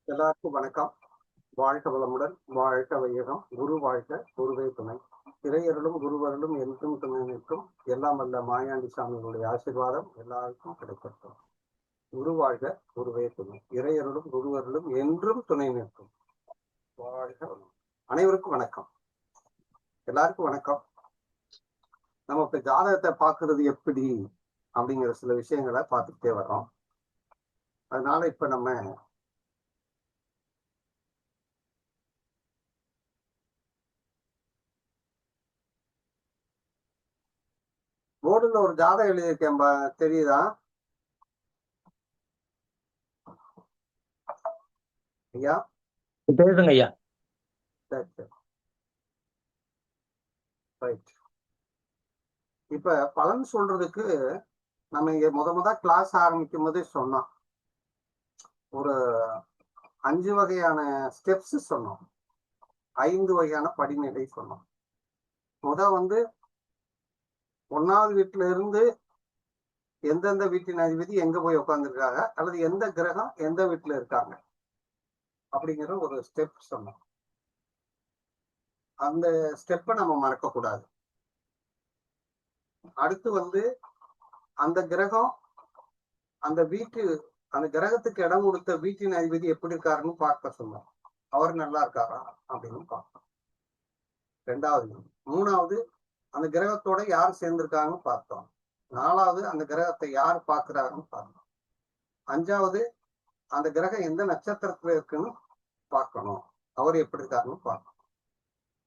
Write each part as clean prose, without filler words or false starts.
எல்லாருக்கும் வணக்கம். வாழ்க வளமுடன், வாழ்க வையகம், குரு வாழ்க, குருவே துணை. இறையருளும் குருவருளும் என்றும் துணை நிற்கும். எல்லாம் வல்ல மாயாண்டி சாமிகளுடைய ஆசீர்வாதம் எல்லாருக்கும் கிடைக்கட்டும். குரு வாழ்க, குருவே துணை. இறையருளும் குருவருளும் என்றும் துணை நிற்கும். வாழ்க வளமுடன். அனைவருக்கும் வணக்கம். எல்லாருக்கும் வணக்கம். நம்ம இப்ப ஜாதகத்தை பார்க்கறது எப்படி அப்படிங்கிற சில விஷயங்களை பார்த்துக்கிட்டே வர்றோம். அதனால இப்ப நம்ம போர்டுல ஒரு ஜாதகம் எழுதியிருக்கேன், தெரியுதா ஐயா? தெரியுதுங்க ஐயா. சரி சரி, ரைட். இப்ப பலன் சொல்றதுக்கு நம்ம இங்க முத கிளாஸ் ஆரம்பிக்கும் போதே சொன்னோம். ஒரு 5 வகையான ஸ்டெப்ஸ் சொன்னோம், 5 வகையான படிநிலை சொன்னோம். வந்து 1வது வீட்டுல இருந்து எந்தெந்த வீட்டின் அதிபதி எங்க போய் உட்காந்துருக்காங்க, அல்லது எந்த கிரகம் எந்த வீட்டுல இருக்காங்க அப்படிங்கிற ஒரு ஸ்டெப் சொன்னோம். அந்த ஸ்டெப்பை நம்ம மறக்க கூடாது. அடுத்து அந்த கிரகம் அந்த அந்த கிரகத்துக்கு இடம் கொடுத்த வீட்டின் அதிபதி எப்படி இருக்காருன்னு பார்க்க சொன்னோம். அவர் நல்லா இருக்காரா அப்படின்னு பார்க்கணும். 2வது. 3வது, அந்த கிரகத்தோட யார் சேர்ந்திருக்காங்கன்னு பார்த்தோம். 4வது, அந்த கிரகத்தை யார் பார்க்கிறாருன்னு பார்த்தோம். 5வது, அந்த கிரகம் எந்த நட்சத்திரத்துல இருக்குன்னு பார்க்கணும். அவர் எப்படி இருக்காருன்னு பார்க்கணும்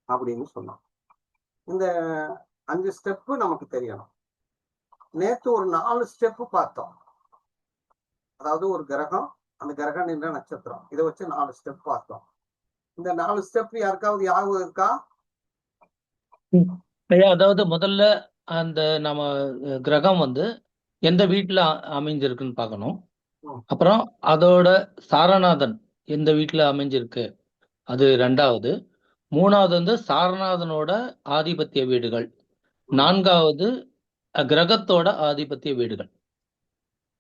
அப்படின்னு சொன்னோம். இந்த 5 ஸ்டெப்பு நமக்கு தெரியணும். நேத்து ஒரு 4 ஸ்டெப்பு பார்த்தோம். அதாவது ஒரு கிரகம், அந்த கிரகம் நின்ற நட்சத்திரம், இதை வச்சு 4 ஸ்டெப் பார்த்தோம். இந்த 4 ஸ்டெப் யாருக்காவது ஞாபகம் இருக்கா? ஐயா, அதாவது முதல்ல அந்த நம்ம கிரகம் எந்த வீட்டுல அமைஞ்சிருக்குன்னு பார்க்கணும். அப்புறம் அதோட சாரநாதன் எந்த வீட்டுல அமைஞ்சிருக்கு, அது 2வது. 3வது சாரநாதனோட ஆதிபத்திய வீடுகள். 4வது கிரகத்தோட ஆதிபத்திய வீடுகள்.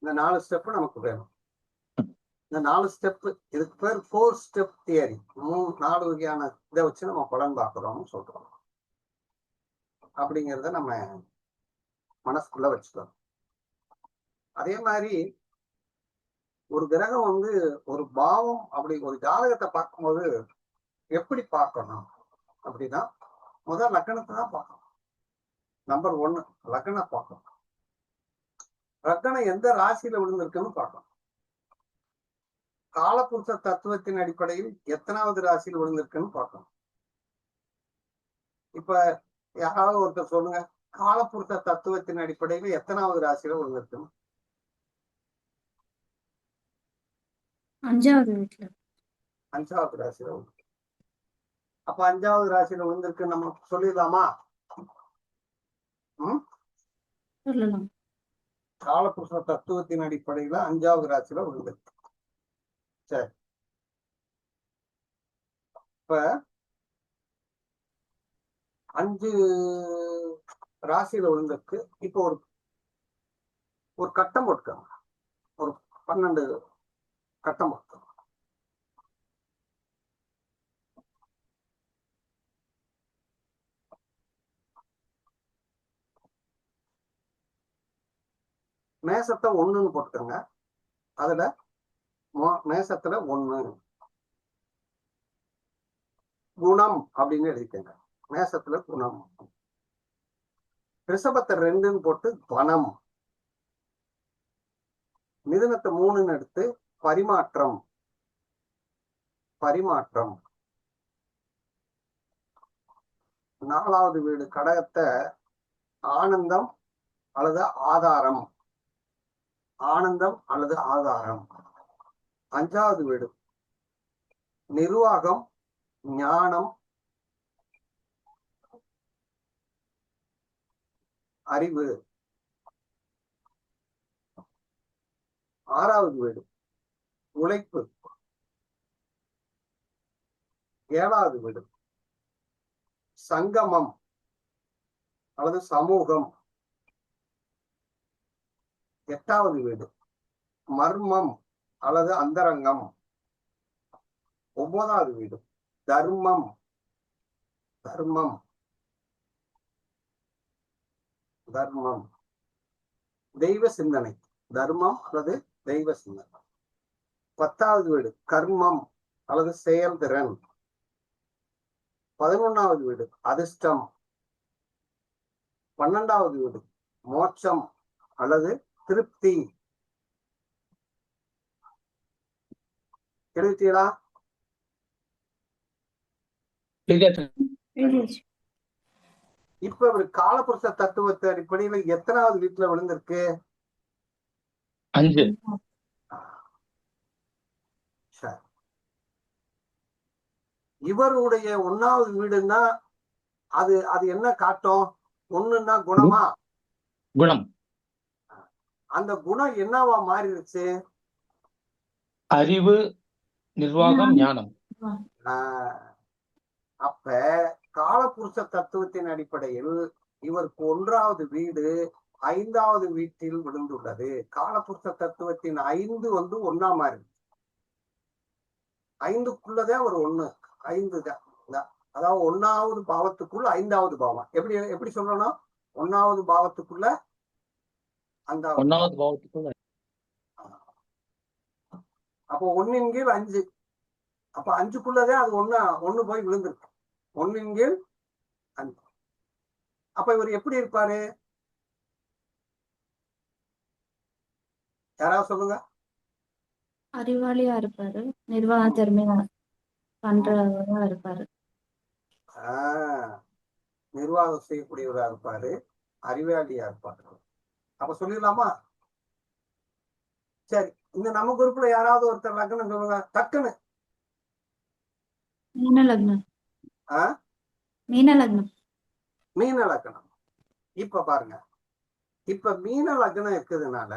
இந்த 4 ஸ்டெப் நமக்கு வேணும். இந்த 4 ஸ்டெப், இதுக்கு பேர் 4 ஸ்டெப் தியரி. 4 வகையான இதை வச்சு நம்ம பலன் பார்க்கிறோம்னு சொல்றோம். அப்படிங்கிறத நம்ம மனசுக்குள்ள வச்சுக்கணும். அதே மாதிரி ஒரு கிரகம் ஒரு பாவம், அப்படி ஒரு ஜாதகத்தை பார்க்கும்போது எப்படி பார்க்கணும் அப்படின்னா, முதல் லக்னத்தை தான் பார்க்கணும். நம்பர் 1 லக்னம் பார்க்கணும். லக்னம் எந்த ராசியில விழுந்திருக்குன்னு பார்க்கணும். காலபுருஷ தத்துவத்தின் அடிப்படையில் எத்தனாவது ராசியில் விழுந்திருக்குன்னு பார்க்கணும். இப்ப யாராவது ஒருத்தர் சொல்லுங்க, காலபுருஷ தத்துவத்தின் அடிப்படையில் எத்தனாவது ராசியில விழுந்திருக்குன்னு? 5வது வீட்டுல. 5வது ராசியில விழுந்து. அப்ப 5வது ராசியில விழுந்திருக்கு நம்ம சொல்லிடலாமா? சொல்லலாம். காலபுருஷ தத்துவத்தின் அடிப்படையில 5வது ராசியில விழுந்திருக்கு. சரி, இப்ப 5 ராசியில விழுந்திருக்கு. இப்ப ஒரு கட்டம் போட்டுக்காங்க, ஒரு 12 கட்டம் போட்டுக்காங்க. மேசத்தை 1ன்னு போட்டுக்கோங்க. அதுல மேசத்துல 1 குணம் அப்படின்னு எழுதிக்கங்க. மேசத்துல குணம். ரிஷபத்தை 2ன்னு போட்டு வனம். மிதுனத்தை 3ன்னு எடுத்து பரிமாற்றம். பரிமாற்றம். 4வது வீடு கடகத்தை ஆனந்தம் அல்லது ஆதாரம். ஆனந்தம் அல்லது ஆதாரம். 5வது வீடு நிர்வாகம், ஞானம், அறிவு. 6வது வீடு உழைப்பு. 7வது வீடு சங்கமம் அல்லது சமூகம். 8வது வீடு மர்மம் அல்லது அந்தரங்கம். 9வது வீடு தர்மம். தர்மம் தர்மம் தெய்வ சிந்தனை. தர்மம் அல்லது தெய்வ சிந்தனை. 10வது வீடு கர்மம் அல்லது செயல்திறன். 11வது வீடு அதிர்ஷ்டம். 12வது வீடு மோட்சம் அல்லது திருப்தி. எழுதிட்டீங்களா? எழுதியாச்சு. இப்ப ஒரு காலபுருஷ தத்துவத்தை அடிப்படையில எத்தனாவது வீட்டுல விழுந்திருக்கு? 5. சரி. இவருடைய 1வது வீடுன்னா அது அது என்ன காட்டும்? ஒண்ணுன்னா குணமா? குணம். அந்த குணம் என்னவா மாறிடுச்சு? அறிவு, நிர்வாகம், ஞானம். அப்ப காலபுருஷ தத்துவத்தின் அடிப்படையில் இவருக்கு 1வது வீடு 5வது வீட்டில் விழுந்துள்ளது. காலபுருஷ தத்துவத்தின் 5 வந்து 1ஆ மாறி 5க்குள்ளதான் ஒரு 1. 5 தான். அதாவது 1வது பாவத்துக்குள்ள 5வது பாவம். எப்படி சொல்லணும்? 1வது பாவத்துக்குள்ள 1வது பாவத்துக்குள்ள. அப்போ 1 கீழ் 5. அப்ப 5க்குள்ளதான் அது 1 போய் விழுந்திருக்கு. 1 கீழ் 5. அப்ப இவர் எப்படி இருப்பாரு? யாராவது சொல்லுங்க. அறிவாளியா இருப்பாரு, நிர்வாக திறமையா பண்றவரா இருப்பாரு. நிர்வாகம் செய்யக்கூடியவரா இருப்பாரு, அறிவாளியா இருப்பாரு. அப்ப சொல்லிடலாமா? சரி, இந்த நம்ம குரூப்ல யாராவது ஒருத்தர் லக்னம் சொல்லுங்க டக்குன்னு. மீன லக்னம். மீன லக்னம். மீன லக்னம். இப்ப பாருங்க, இப்ப மீன லக்னம் இருக்குதுனால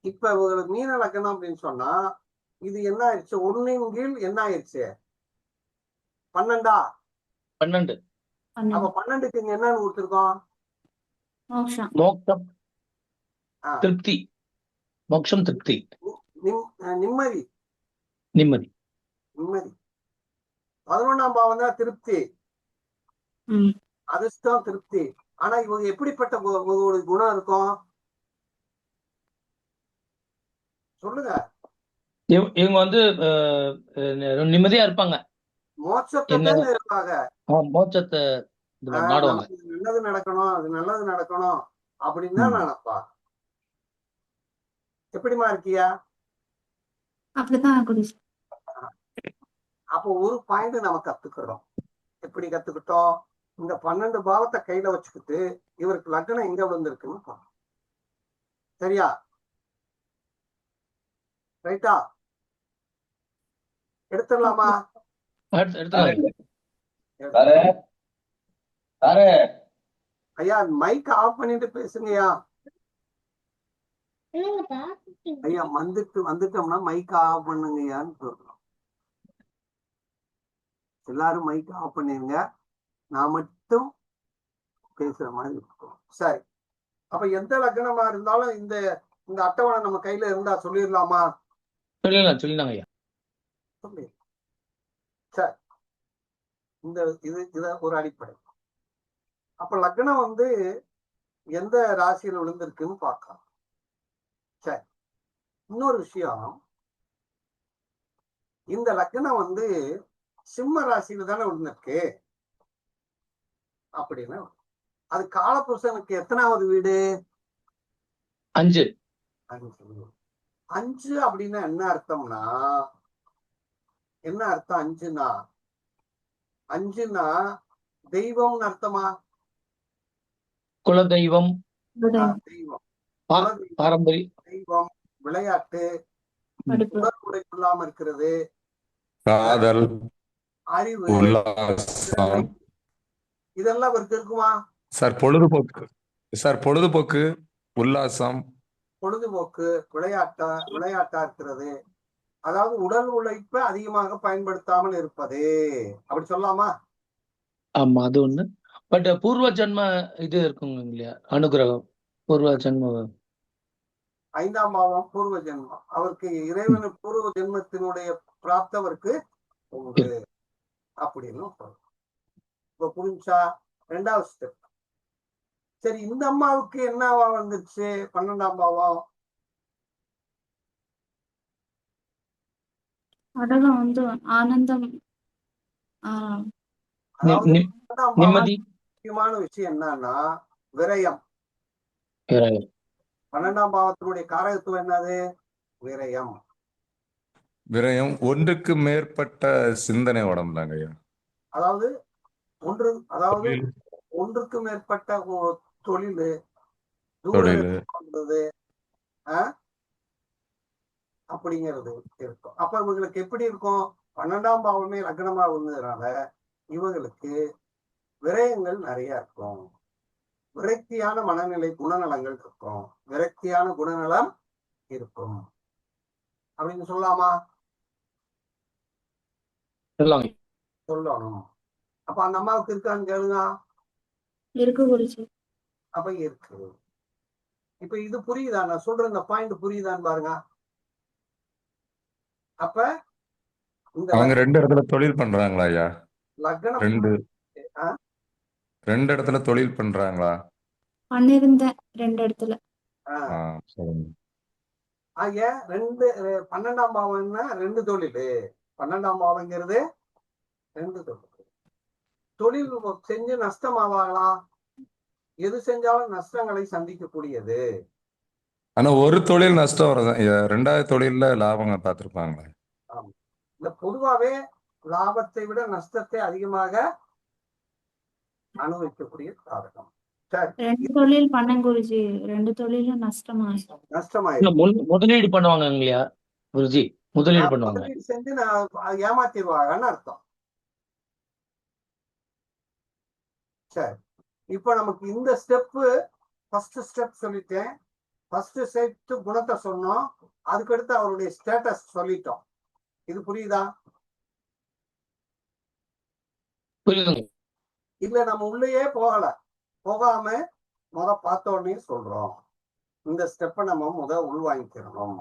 இப்ப உங்களுக்கு மீன லக்னம் அப்படின்னு சொன்னா இது என்ன ஆயிடுச்சு? 1 கீழ் என்ன ஆயிடுச்சு? 12. 12. அப்ப 12க்கு இங்க என்னன்னு கொடுத்துருக்கோம்? மோட்சம். மோட்சம், திருப்தி. மோட்சம், திருப்தி, நிம்மதி. நிம்மதி. நிம்மதி. 11ஆம் பாவம் தான் திருப்தி, அதிர்ஷ்டம், திருப்தி. ஆனா இவங்க எப்படிப்பட்ட ஒரு குணம் இருக்கும் சொல்லுங்க? இவங்க வந்து நிம்மதியா இருப்பாங்க. மோட்சத்தை தான் இருப்பாங்க. மோட்சத்தை நாடுவாங்க. நல்லது நடக்கணும், அது நல்லது நடக்கணும் அப்படின்னு தான் நினைப்பா. எப்படிமா இருக்கியா? அப்படிதான். அப்போ ஒரு பாயிண்ட் நம்ம கத்துக்கிறோம். எப்படி கத்துக்கிட்டோம்? இந்த 12 பாவத்தை கையில வச்சுக்கிட்டு இவருக்கு லக்னம் எங்க விழுந்திருக்குன்னு. சரியா? ரைட்டா? எடுத்துடலாமா? ஐயா மைக் ஆஃப் பண்ணிட்டு பேசுங்கய்யா. ஐயா வந்துட்டோம்னா மைக் ஆஃப் பண்ணுங்கய்யான்னு சொல்றோம். எல்லாரும் மைக் ஆஃப் பண்ணிருங்க, நான் மட்டும் பேசுற மாதிரி இருக்கும். சரி, அப்ப எந்த லக்னமா இருந்தாலும் இந்த இந்த அட்டவணை நம்ம கையில இருந்தா சொல்லிடலாமா? சொல்லிடலாம் ஐயா. சரி, இந்த இத ஒரு அடிப்படை. அப்ப லக்னம் வந்து எந்த ராசியில விழுந்திருக்குன்னு பார்க்கலாம். சரி, இன்னொரு விஷயம், இந்த லக்னம் வந்து சிம்ம ராசியில தானே விழுந்திருக்கு. அப்படின்னா அது காலபுருஷனுக்கு எத்தனாவது வீடு? 5. 5 அப்படின்னா என்ன அர்த்தம்னா, என்ன அர்த்தம் 5னா? 5னா தெய்வம்னு அர்த்தமா? குலதெய்வம், தெய்வம், பாரம்பரிய தெய்வம், விளையாட்டு, உடற்புடைப்பு இருக்கிறது, காதல், அறிவு, உல்லாசம். இதெல்லாம் அவருக்கு இருக்குமா? சார் பொழுதுபோக்கு. சார் பொழுதுபோக்கு, உல்லாசம், பொழுதுபோக்கு, விளையாட்டா இருக்கிறது. அதாவது உடல் உழைப்பை அதிகமாக பயன்படுத்தாமல் இருப்பது, அப்படி சொல்லலாமா? ஆமா, அது ஒண்ணு. பட் பூர்வ ஜென்ம இது இருக்குங்க இல்லையா, அனுகிரகம். பூர்வ ஜென்ம 5ஆம் பாவம் பூர்வ ஜென்மம். அவருக்கு இறைவன் பூர்வ ஜென்மத்தினுடைய பிராப்தவருக்கு உண்டு அப்படின்னு சொல்றோம். இப்ப புரிஞ்சா? ரெண்டாவது ஸ்டெப். சரி, இந்த அம்மாவுக்கு என்னவா வந்துருச்சு 12ஆம் பாவம்? கடகம் வந்து ஆனந்தம். அதாவது நி- 12ஆம் பாவம் நிம்மதி முக்கியமான விஷயம் என்னன்னா விரயம். இறைவன். 12ஆம் பாவத்தினுடைய காரகத்துவம் என்னது? விரயம். விரயம் ஒன்றுக்கு மேற்பட்ட சிந்தனை உடம்புலாங்க ஐயா. அதாவது அதாவது தொழில், ஒன்றுக்கு மேற்பட்ட தொழில், தூர தொழில். பண்றது அப்படிங்கிறது இருக்கும். அப்ப இவங்களுக்கு எப்படி இருக்கும்? 12ஆம் பாவமே லக்னமா இருந்ததுனால இவங்களுக்கு விரயங்கள் நிறைய இருக்கும். விரக்தியான மனநிலை குணநலங்கள் இருக்கும். விரக்தியான குணநலம் இருக்கும் அப்படின்னு சொல்லலாமா? சொல்லலாம். சொல்லணும். அப்ப அந்த அம்மாவுக்கு இருக்கான்னு கேளுங்க. இருக்கு குருஜி. அப்ப இருக்கு. இப்ப இது புரியுதா? நான் சொல்ற இந்த பாயிண்ட் புரியுதான்னு பாருங்க. அப்ப இந்த அவங்க 2 இடத்துல தொழில் பண்றாங்களா ஐயா? லக்னம் 2 இடத்துல தொழில் பண்றாங்களா? பண்ணிருந்தேன் 2 இடத்துல. சரிங்க. ஆக 12ஆம் பாவம்னா 2 தொழில். 12ஆம் பாவங்கிறது 2 தொழில். தொழில் செஞ்சு நஷ்டமாவாங்களா? எது செஞ்சாலும் நஷ்டங்களை சந்திக்கக்கூடியது. ஆனா ஒரு தொழில் நஷ்டம் வருது ஐயா. 2வது தொழில்ல லாபங்க பார்த்திருப்பாங்களே. இந்த பொதுவாவே லாபத்தை விட நஷ்டத்தை அதிகமாக அனுபவிக்கக்கூடிய காரகம். சரி, 2 தொழில் பண்ணேன் குருஜி. 2 தொழிலும் நஷ்டமாயிடும். முதலீடு பண்ணுவாங்க இல்லையா குருஜி? முதலீடு பண்ணுவாங்க. முதலீடு செஞ்சு நான் ஏமாத்திடுவாங்கன்னு அர்த்தம். சரி, இப்ப நமக்கு இந்த ஸ்டெப்பு ஃபர்ஸ்ட் ஸ்டெப் சொல்லிட்டேன். ஃபர்ஸ்ட் ஸ்டெப் குணத்தை சொன்னோம். அதுக்கடுத்து அவருடைய ஸ்டேட்டஸ் சொல்லிட்டோம். இது புரியுதா? புரியுதுங்க. இல்ல நம்ம உள்ளேயே போகாம பார்த்த உடனே சொல்றோம். இந்த ஸ்டெப்பை நம்ம உள்வாங்கிக்கிறோம்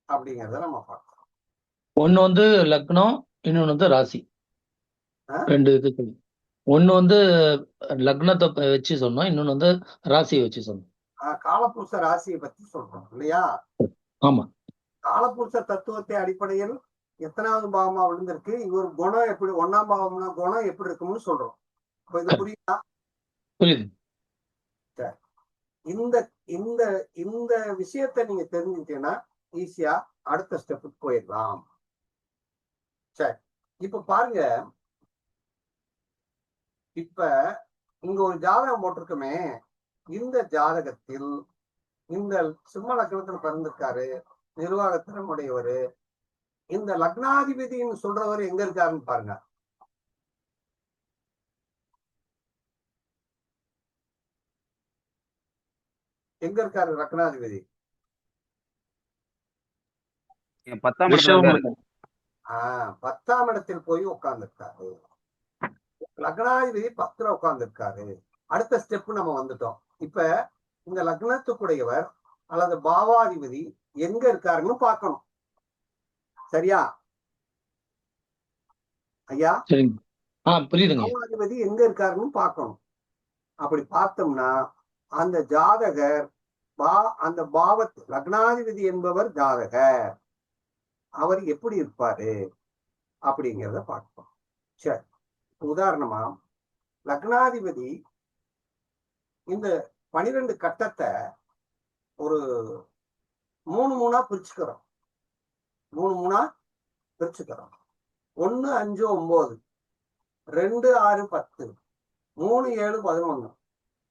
அப்படிங்கறத நம்ம பார்க்கிறோம். ஒண்ணு வந்து லக்னம், இன்னொன்னு வந்து ராசி. 2 இது சொல்லி. ஒண்ணு வந்து லக்னத்தை வச்சு சொன்னோம், இன்னொன்னு வந்து ராசியை வச்சு சொன்னோம். காலபுருஷ ராசியை பத்தி சொல்றோம் இல்லையா? ஆமா. காலபுருஷ தத்துவத்தை அடிப்படையில் எத்தனாவது பாவமா விழுந்திருக்கு, இவர் குணம் எப்படி 1ஆம் பாவம்னா குணம் எப்படி இருக்கும்னு சொல்றோம். இப்ப இது புரியுதா? புரியுது. இந்த இந்த இந்த விஷயத்தை நீங்க தெரிஞ்சுட்டீங்கன்னா ஈஸியா அடுத்த ஸ்டெப்புக்கு போயிடலாம். சரி, இப்ப பாருங்க. இப்ப இங்க ஒரு ஜாதகம் போட்டிருக்குமே, இந்த ஜாதகத்தில் இந்த சிம்ம லக்னத்துல பிறந்திருக்காரு, நிர்வாகத்திறம் உடையவர். இந்த லக்னாதிபதினு சொல்றவர் எங்க இருக்காருன்னு பாருங்க. எங்க இருக்காரு லக்னாதிபதி? 10ஆம் இடத்தில் போய் உட்கார்ந்துருக்காரு. லக்னாதிபதி 10ல உட்கார்ந்துருக்காரு. அடுத்த ஸ்டெப் நம்ம வந்துட்டோம். இப்ப இந்த லக்னத்துக்குடையவர் அல்லது பாவாதிபதி எங்க இருக்காருன்னு பார்க்கணும். சரியா ஐயா? சரிங்க. புரியுதுங்க. பாவாதிபதி எங்க இருக்காருன்னு பார்க்கணும். அப்படி பார்த்தோம்னா அந்த ஜாதகர் அந்த லக்னாதிபதி என்பவர் ஜாதகர், அவர் எப்படி இருப்பாரு அப்படிங்கிறத பார்ப்போம். சரி, உதாரணமா லக்னாதிபதி இந்த 12 கட்டத்தை ஒரு 3 பிரிச்சுக்கிறோம். 3 பிரிச்சுக்கிறோம். 1 5 9, 2 6 10, 3 7 11,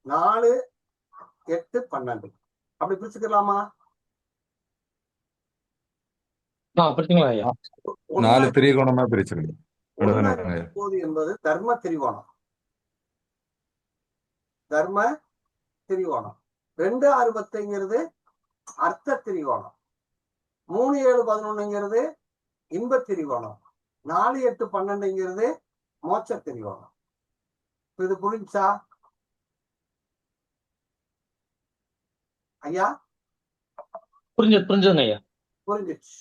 4 8 12 அப்படி பிரிச்சுக்கலாமா? பிரிச்சுங்களா ஐயா? 4 திரிகோணமா பிரிச்சிருங்க. 9 என்பது தர்ம திரிகோணம். 2 6 10ங்கிறது அர்த்த திரிகோணம். 3 7 11ங்கிறது இன்ப திரிகோணம். 4 8 12ங்கிறது மோட்ச திரிகோணம். இது புரிஞ்சா ஐயா? புரிஞ்சுங்க ஐயா. புரிஞ்சிச்சு.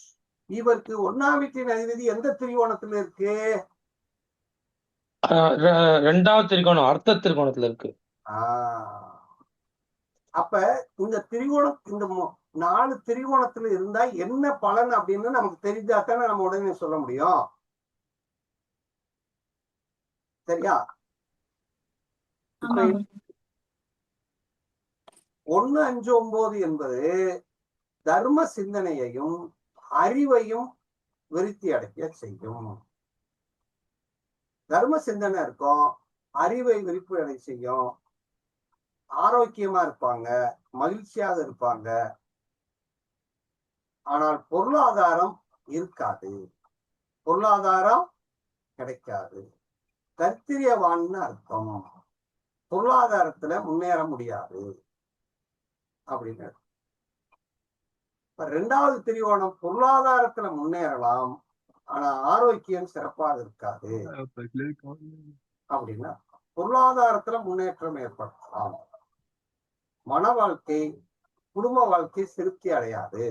இவருக்கு 1ஆம் வீட்டின் அதிபதி எந்த திரிகோணத்துல இருக்கு? ரெண்டாவது திரிகோணம் அர்த்த திரிகோணத்துல இருக்கு. ஆஹ் அப்ப இந்த திரிகோணம் இந்த 4 திரிகோணத்துல இருந்தா என்ன பலன் அப்படின்னு நமக்கு தெரிஞ்சாத்தானே நம்ம உடனே சொல்ல முடியும். சரியா? இப்ப ஆமா குருஜி. 1, 5, 9 என்பது தர்ம சிந்தனையையும் அறிவையும் விருத்தி அடைய செய்யும். தர்ம சிந்தனை இருக்கும், அறிவை விருத்தி அடைய செய்யும், ஆரோக்கியமா இருப்பாங்க, மகிழ்ச்சியாக இருப்பாங்க. ஆனால் பொருளாதாரம் இருக்காது, பொருளாதாரம் கிடைக்காது. தரித்திரியவான்னு அர்த்தம், பொருளாதாரத்துல முன்னேற முடியாது அப்படின்னு. இப்ப 2வது திரிகோணம் பொருளாதாரத்துல முன்னேறலாம், ஆனா ஆரோக்கியம் சிறப்பாக இருக்காது அப்படின்னா பொருளாதாரத்துல முன்னேற்றம் ஏற்படலாம், மன வாழ்க்கை குடும்ப வாழ்க்கை திருப்தி அடையாது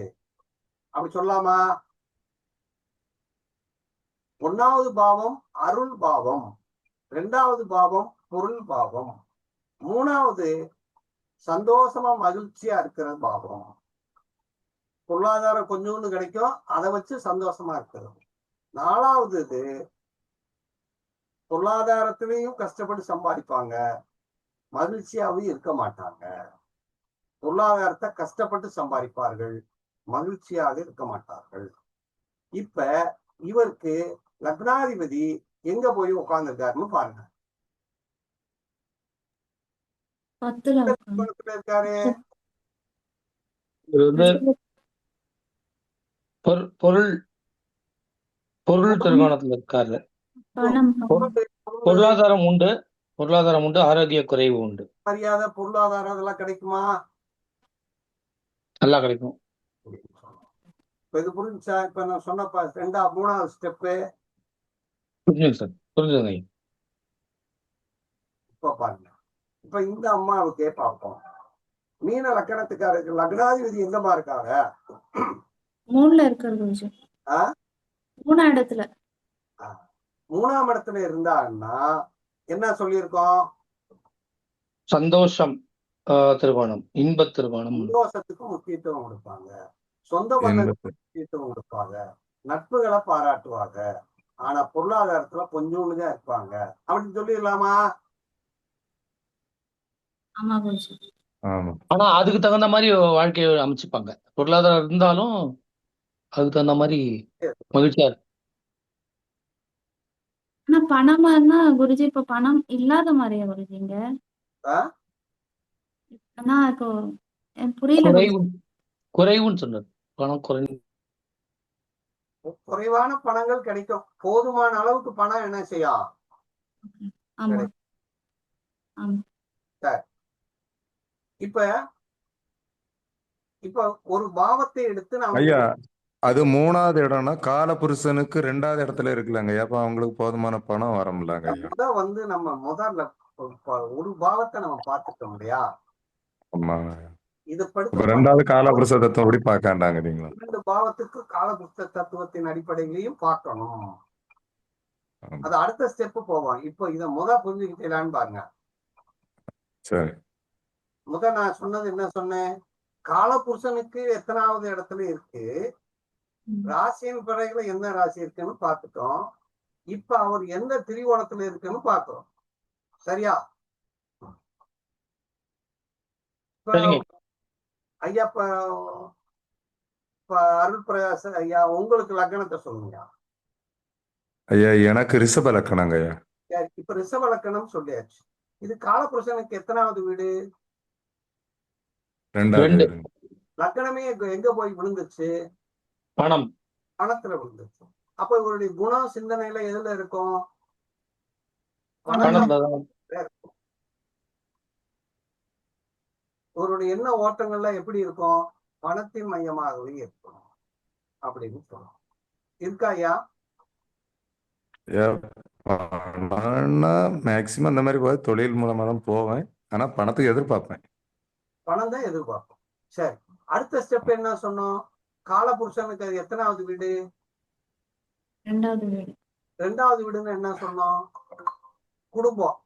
அப்படி சொல்லாமா? 1வது பாவம் அருள் பாவம், 2வது பாவம் பொருள் பாவம், 3வது சந்தோஷமா மகிழ்ச்சியா இருக்கிற பாவம். பொருளாதாரம் கொஞ்சோண்டு கிடைக்கும், அதை வச்சு சந்தோஷமா இருக்கிறது. 4வது இது பொருளாதாரத்திலையும் கஷ்டப்பட்டு சம்பாதிப்பாங்க, மகிழ்ச்சியாவும் இருக்க மாட்டாங்க. பொருளாதாரத்தை கஷ்டப்பட்டு சம்பாதிப்பார்கள், மகிழ்ச்சியாக இருக்க மாட்டார்கள். இப்ப இவருக்கு லக்னாதிபதி எங்க போய் உட்கார்ந்துருக்காருன்னு பாருங்க. 10ல இருக்காரு இது வந்து பொருள் பொருள் திரிகோணத்துல இருக்காரு. பணம். பொருளாதாரம் உண்டு, பொருளாதாரம் உண்டு, ஆரோக்கிய குறைவு உண்டு. மரியாதை பொருளாதாரம் இதெல்லாம் கிடைக்குமா? நல்லா கிடைக்கும். இப்ப இது புரிஞ்சா? இப்ப நான் சொன்னப்ப 3வது ஸ்டெப்பு புரிஞ்சுங்க சார், புரிஞ்சுங்க. இப்ப பாருங்க. இப்ப இந்த அம்மாவுக்கே பார்ப்போம். மீன லக்கணத்துக்காரருக்கு லக்னாதிபதி எங்கம்மா இருக்காங்க? 3ல இருக்காரு குருஜி. 3ஆம் இடத்துல. 3ஆம் இடத்துல இருந்தாங்கன்னா என்ன சொல்லியிருக்கோம்? சந்தோஷம் திருகோணம், இன்ப திருகோணம். சந்தோஷத்துக்கு முக்கியத்துவம் கொடுப்பாங்க, சொந்த பந்தத்துக்கு முக்கியத்துவம் கொடுப்பாங்க, நட்புகளை பாராட்டுவாங்க. ஆனா பொருளாதாரத்துல கொஞ்சோண்டுதான் இருப்பாங்க அப்படின்னு சொல்லிடலாமா? ஆமா குருஜி. ஆனா அதுக்கு தகுந்த மாதிரி வாழ்க்கையை அமைச்சுப்பாங்க. பொருளாதாரம் இருந்தாலும் அதுக்கு தகுந்த மாதிரி மகிழ்ச்சியா இருக்கு. ஆனா பணமா இருந்தா குருஜி இப்ப பணம் இல்லாத மாதிரியா குருஜிங்க? ஆனா இப்போ புரியல குருஜி. குறைவுன்னு சொன்னது. பணம் குறைவான பணங்கள் கிடைக்கும், போதுமான அளவுக்கு பணம் என்ன செய்யும்? ஆமா. ஆமா. சரி, இப்ப இப்ப ஒரு பாவத்தை எடுத்து நான் ஐயா, அது 3வது இடம்னா காலபுருஷனுக்கு 2வது இடத்துல இருக்குல்லங்க ஐயா, அப்ப அவங்களுக்கு போதுமான பணம் வரமுடியலங்க ஐயா. வந்து நம்ம முதல்ல ஒரு பாவத்தை நம்ம பார்த்துட்டோம் இல்லையா? ஆமா, இது இப்ப படுத்த 2வது காலபுருஷ தத்துவம் அப்படி பார்க்காண்டாங்க நீங்களா? 2 பாவத்துக்கு காலபுருஷ தத்துவத்தின் அடிப்படையிலையும் பார்க்கணும். அது அடுத்த ஸ்டெப் போவோம். இப்போ இதை புரிஞ்சுக்கிட்டேன்னு பாருங்க. சரி, நான் சொன்னது என்ன சொன்னேன்? காலபுருஷனுக்கு எத்தனாவது இடத்துல இருக்கு, ராசியின் பிறகுல என்ன ராசி இருக்குன்னு பார்த்துட்டோம். இப்ப அவர் எந்த திரிகோணத்துல இருக்குன்னு பார்க்கிறோம். சரியா? ஐயா, இப்ப அருள் பிரகாச ஐயா, உங்களுக்கு லக்னத்தை சொல்லுங்க ஐயா. எனக்கு ரிஷப லக்கணங்க ஐயா. இப்ப ரிஷப லக்கணம் சொல்லியாச்சு. இது காலபுருஷனுக்கு எத்தனாவது வீடு? 2வது. லக்கணமே எங்க போய் விழுந்துச்சு? பணத்துல விழுந்துச்சு. அப்ப இவருடைய குணம் சிந்தனையில எதுல இருக்கும்? இவருடைய எண்ண ஓட்டங்கள்ல எப்படி இருக்கும்? பணத்தின் மையமாகவே இருக்கும் அப்படின்னு சொல்லணும். இருக்கா ஐயா? மேக்சிமம் இந்த மாதிரி போய் தொழில் மூலமா தான் போவேன், ஆனா பணத்துக்கு எதிர்பார்ப்பேன். பணம் தான் எதிர்பார்ப்போம். சரி, அடுத்த ஸ்டெப் என்ன சொன்னோம்? காலபுருஷனுக்கு அது எத்தனாவது வீடு? ரெண்டாவது வீடு. ரெண்டாவது வீடுன்னு என்ன சொன்னோம்? குடும்பம்.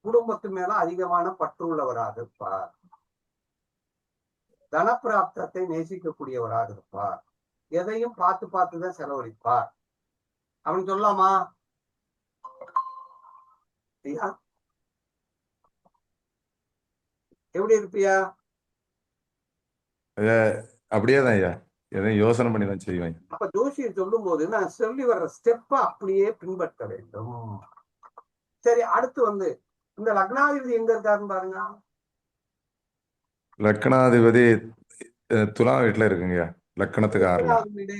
குடும்பத்து மேல அதிகமான பற்று உள்ளவராக இருப்பார். தனப்பிராப்தத்தை நேசிக்கக்கூடியவராக இருப்பார். எதையும் பார்த்து பார்த்துதான் செலவழிப்பார். அவன் சொல்லலாமா? ஐயா எப்படி இருப்பியா? ஐயா அப்படியே தான் ஐயா, எதையும் யோசனை பண்ணி தான் செய்வேன். அப்ப ஜோசியர் சொல்லும் போது நான் சொல்லி வர்ற ஸ்டெப்ப அப்படியே பின்பற்ற வேண்டும். சரி, அடுத்து வந்து இந்த லக்னாதிபதி எங்க இருக்காருன்னு பாருங்க. லக்னாதிபதி துலா வீட்டுல இருக்குங்கய்யா, லக்கணத்துக்கு 6ல. எத்தனாவது வீடு?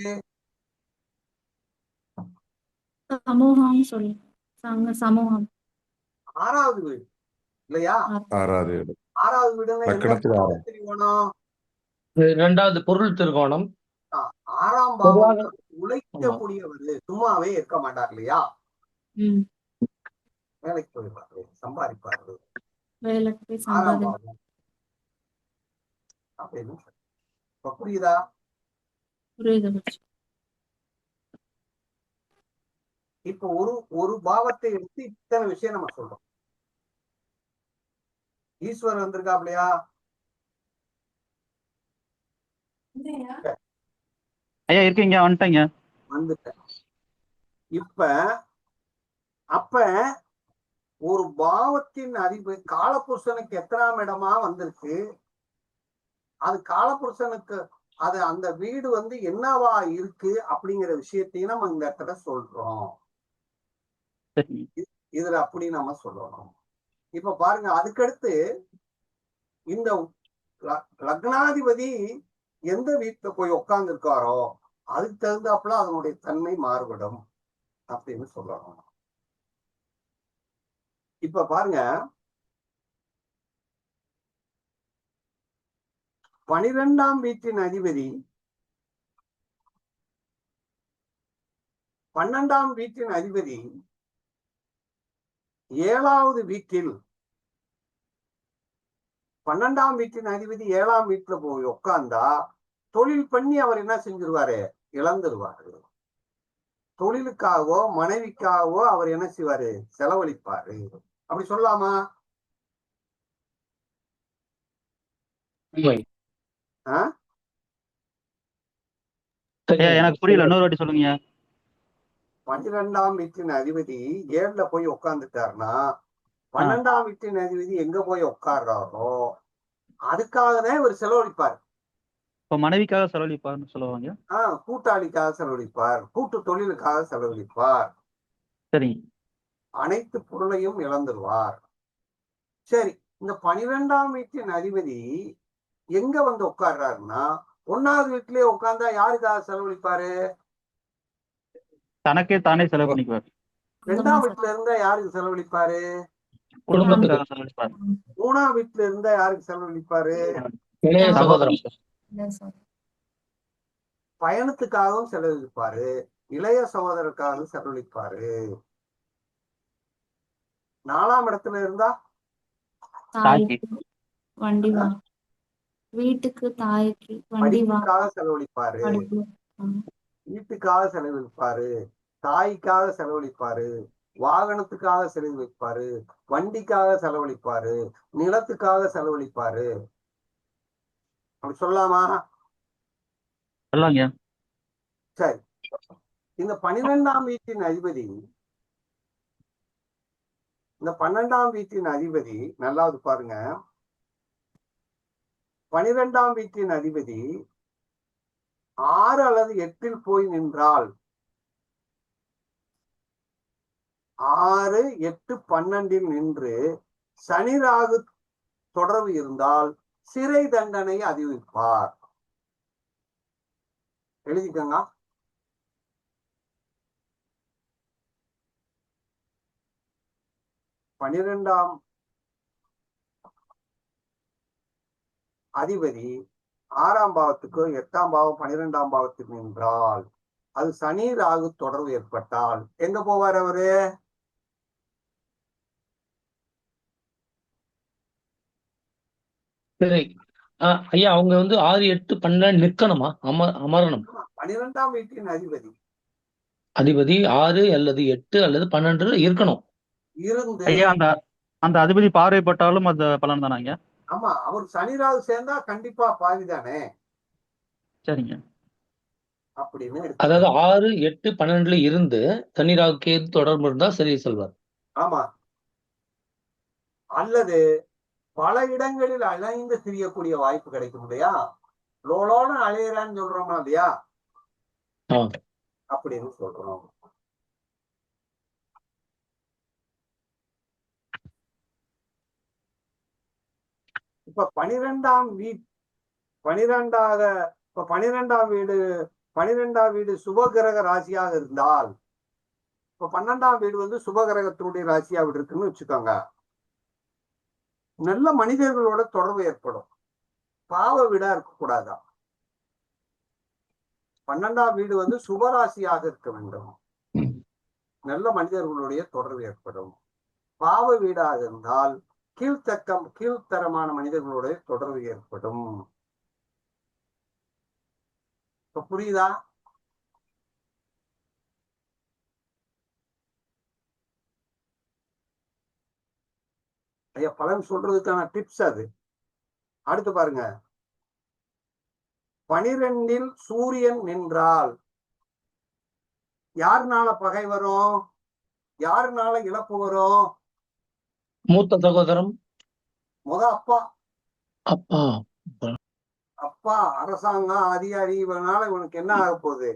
சமூகம் சொல்லு. சமூகம். 6வது வீடு இல்லையா? 6வது வீடு. 6வது வீடுன்னா லக்கணத்துக்கு 6. எந்த திரிகோணம்? இரண்டாவது பொருள் திருகோணம். 6ஆம் பாவம் உழைக்கக்கூடியவர், சும்மாவே இருக்க மாட்டார் இல்லையா? வேலைக்கு போயிருப்பாரு, சம்பாதிப்பாரு. வேலைக்கு போய் 6ஆம் பாவம் அப்படின்னு புரியுதா? புரியுது. இப்ப ஒரு பாவத்தை எடுத்து இத்தனை விஷயம் நம்ம சொல்றோம். ஈஸ்வரன் வந்திருக்காப்லையா? ஐயா இருக்கீங்க, வந்துட்டேங்க. வந்துட்டேன். அப்ப ஒரு பாவத்தின் அறிவு காலபுருஷனுக்கு எத்தனாம் இடமா வந்திருக்கு, அது காலபுருஷனுக்கு அது அந்த வீடு வந்து என்னவா இருக்கு அப்படிங்கிற விஷயத்தையும் நம்ம இந்த இடத்துல சொல்றோம். இதுல அப்படி நம்ம சொல்லணும். இப்ப பாருங்க, அதுக்கடுத்து இந்த லக்னாதிபதி எந்த வீட்டுல போய் உட்கார்ந்து இருக்காரோ அதுக்கு தகுந்தாப்புல அதனுடைய தன்மை மாறுபடும் அப்படின்னு சொல்லணும். இப்ப பாருங்க, 12ஆம் வீட்டின் அதிபதி 12ஆம் வீட்டின் அதிபதி 7வது வீட்டில் 12ஆம் வீட்டின் அதிபதி 7ஆம் வீட்டுல போய் உட்கார்ந்தா தொழில் பண்ணி அவர் என்ன செஞ்சிருவாரு? இழந்துருவாரு. தொழிலுக்காகவோ மனைவிக்காகவோ அவர் என்ன செய்வாரு? செலவழிப்பாரு. அப்படி சொல்லலாமா? எனக்கு புரியல, இன்னொரு வாட்டி சொல்லுங்க. 12ஆம் வீட்டின் அதிபதி 7ல போய் உட்கார்ந்துட்டாருன்னா 12ஆம் வீட்டின் அதிபதி எங்க போய் உட்கார்றாரோ அதுக்காக தான் இவர் செலவழிப்பார். இப்ப மனைவிக்காக செலவழிப்பார்னு சொல்லுவாங்க. கூட்டாளிக்காக செலவழிப்பார், கூட்டு தொழிலுக்காக செலவழிப்பார். சரி. அனைத்து பொருளையும் இழந்துருவார். சரி, இந்த 12ஆம் வீட்டின் அதிபதி எங்க வந்து உட்கார்றாருன்னா 1வது வீட்டிலேயே உட்கார்ந்தா யாருக்காக செலவழிப்பாரு? தனக்கே தானே செலவு பண்ணிக்குவார். 2ஆம் வீட்டுல இருந்தா யாருக்கு செலவழிப்பாரு? குடும்பத்துக்காக செலவழிப்பார். 3ஆம் வீட்டுல இருந்தா யாருக்கு செலவழிப்பாரு? பயணத்துக்காகவும் செலவழிப்பாரு, இளைய சகோதரருக்காகவும் செலவழிப்பாரு. 4ஆம் இடத்துல இருந்தா வண்டி வீட்டுக்கு தாய்க்கு படிப்புக்காக செலவழிப்பாரு, வீட்டுக்காக செலவழிப்பாரு, தாய்க்காக செலவழிப்பாரு, வாகனத்துக்காக செலவழிப்பாரு, வண்டிக்காக செலவழிப்பாரு, நிலத்துக்காக செலவழிப்பாரு. அப்படி சொல்லலாமா? சரி, இந்த 12ஆம் வீட்டின் அதிபதி இந்த 12ஆம் வீட்டின் அதிபதி நல்லாவது பாருங்க, 12ஆம் வீட்டின் அதிபதி 6 அல்லது 8ல் போய் நின்றால் 6, 8, 12ல் நின்று சனி ராகு தொடர்பு இருந்தால் சிறை தண்டனை அறிவிப்பார். எழுதிக்கங்க. பன்னிரெண்டாம் அதிபதி 6ஆம் பாவத்துக்கு 8ஆம் பாவம் 12ஆம் பாவத்துக்கு நின்றால் அது சனி ராகு தொடர்பு ஏற்பட்டால் எங்க போவார் அவரு? சரி ஐயா, அவங்க வந்து 6, 8, 12 நிற்கணுமா? அமரணும். 12ஆம் வீட்டின் அதிபதி அதிபதி 6 அல்லது 8 அல்லது 12 இருக்கணும். இருந்து, ஐயா அந்த அந்த அதிபதி பார்வைப்பட்டாலும் அந்த பலன் தானா ஐயா? ஆமா அவர் சனி ராகு சேர்ந்தா கண்டிப்பா பாதிதானே சரிங்க. அப்படின்னு அதாவது எடுத்துக்கணும். 6, 8, 12 இருந்து சனி ராகு கேது தொடர்பு இருந்தா சரி செல்வார். ஆமா, அல்லது பல இடங்களில் அலைந்து திரியக்கூடிய வாய்ப்பு கிடைக்கும் இல்லையா, லோலோன அலையிறான்னு சொல்றோமா இல்லையா, ஆ. அப்படின்னு சொல்றோம். இப்ப 12ஆம் வீடு சுபகிரக ராசியாக இருந்தால், இப்ப 12ஆம் வீடு வந்து சுபகிரகத்தினுடைய ராசியா இருக்குன்னு வச்சுக்கோங்க, நல்ல மனிதர்களோட தொடர்பு ஏற்படும். பாவ வீடா இருக்கக்கூடாதா. 12ஆம் வீடு வந்து சுபராசியாக இருக்க வேண்டும். நல்ல மனிதர்களுடைய தொடர்பு ஏற்படும். பாவ வீடாக இருந்தால் கீழ்த்தரமான மனிதர்களுடைய தொடர்பு ஏற்படும். இப்ப புரியுதா? ஐயா பலன் சொல்றதுக்கான டிப்ஸ் அது. அடுத்து பாருங்க, 12இல் சூரியன் நின்றால் யாருனால பகை வரும், யாருனால இழப்பு வரும்? மூத்த சகோதரம், அப்பா. அப்பா. அப்பா அரசாங்கம் அதிகாரி, இவனால இவனுக்கு என்ன ஆக போகுது?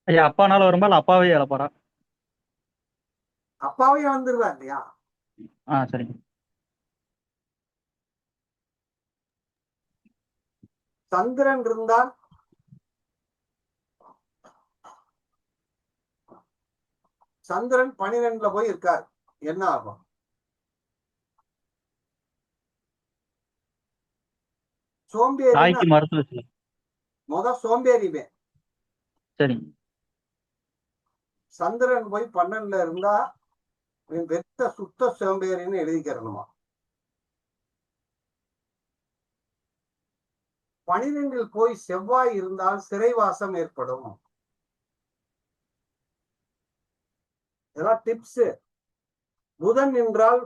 ஐயா அப்பானால வரும்போது அப்பாவே இழப்பாரா? அப்பாவே வந்துருவா இல்லையா? சரிங்க. சந்திரன் இருந்தால் சந்திரன் 12ல போய் இருக்கார், என்ன ஆகும்? சோம்பேறி. தாய்க்கு மருத்துவ சோம்பேறிவே. சரிங்க. சந்திரன் போய் 12ல இருந்தா வெத்த சுத்த சோம்பேறின்னு எழுதிக்கிறணுமா. 12ல் போய் செவ்வாய் இருந்தால் சிறைவாசம் ஏற்படும். இதெல்லாம் டிப்ஸ். புதன் நின்றால்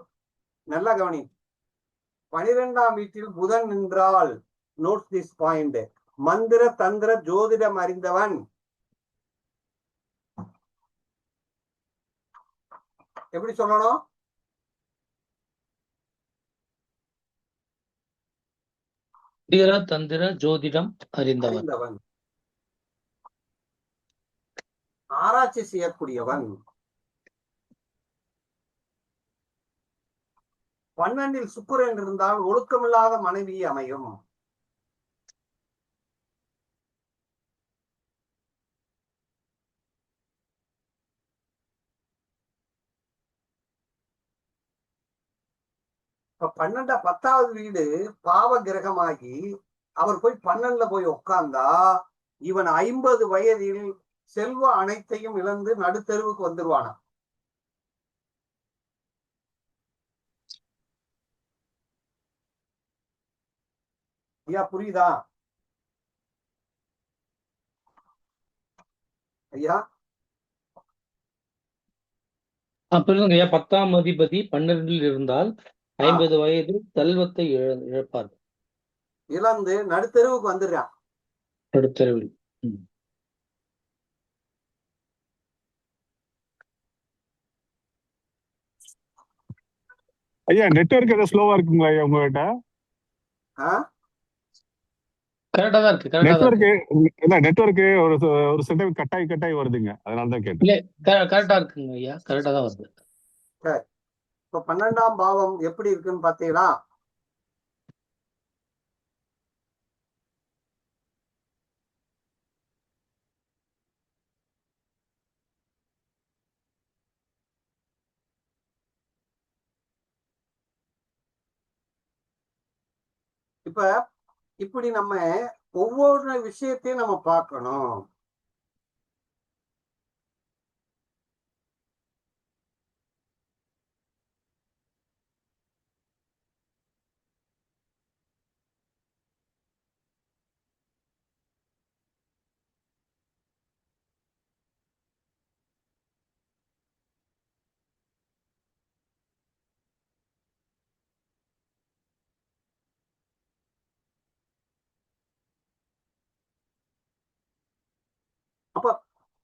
நல்ல கவனி, 12ஆம் வீட்டில் புதன் நின்றால் நோட் திஸ் பாயிண்ட், மந்திர தந்திர ஜோதிடம் அறிந்தவன். எப்படி சொல்லணும்? மந்திர தந்திர ஜோதிடம் அறிந்தவன், ஆராய்ச்சி செய்யக்கூடியவன். 12ல் சுக்கிரன் இருந்தால் ஒழுக்கமில்லாத மனைவி அமையும். இப்ப 10வது வீடு பாவ கிரகமாகி அவர் போய் 12ல போய் உட்கார்ந்தா இவன் 50 வயதில் செல்வ அனைத்தையும் இழந்து நடுத்தெருவுக்கு வந்துருவானா. ஐயா புரியுதா? ஐயா புரியுதுங்க ஐயா. 10ஆம் அதிபதி 12ல் இருந்தால் 50 வயதில் செல்வத்தை இழப்பார், இழந்து நடுத்தெருவுக்கு வந்துடுறான். நடுத்தெருவில். ஐயா நெட்வொர்க் ஏதோ ஸ்லோவா இருக்குங்களா ஐயா உங்ககிட்ட? கரெக்டா தான் இருக்கு, கரெக்டா தான் இருக்கு. நெட்வொர்க் ஒரு சில டைம் கட்டாயி வருதுங்க, அதனால தான் கேட்டேன். இல்ல கரெக்டா இருக்குங்க ஐயா, கரெக்டா தான் வருது. சரி, இப்ப 12ஆம் பாவம் எப்படி இருக்குன்னு பாத்தீங்களா? இப்ப இப்படி நம்ம ஒவ்வொரு விஷயத்தையும் நம்ம பார்க்கணும்.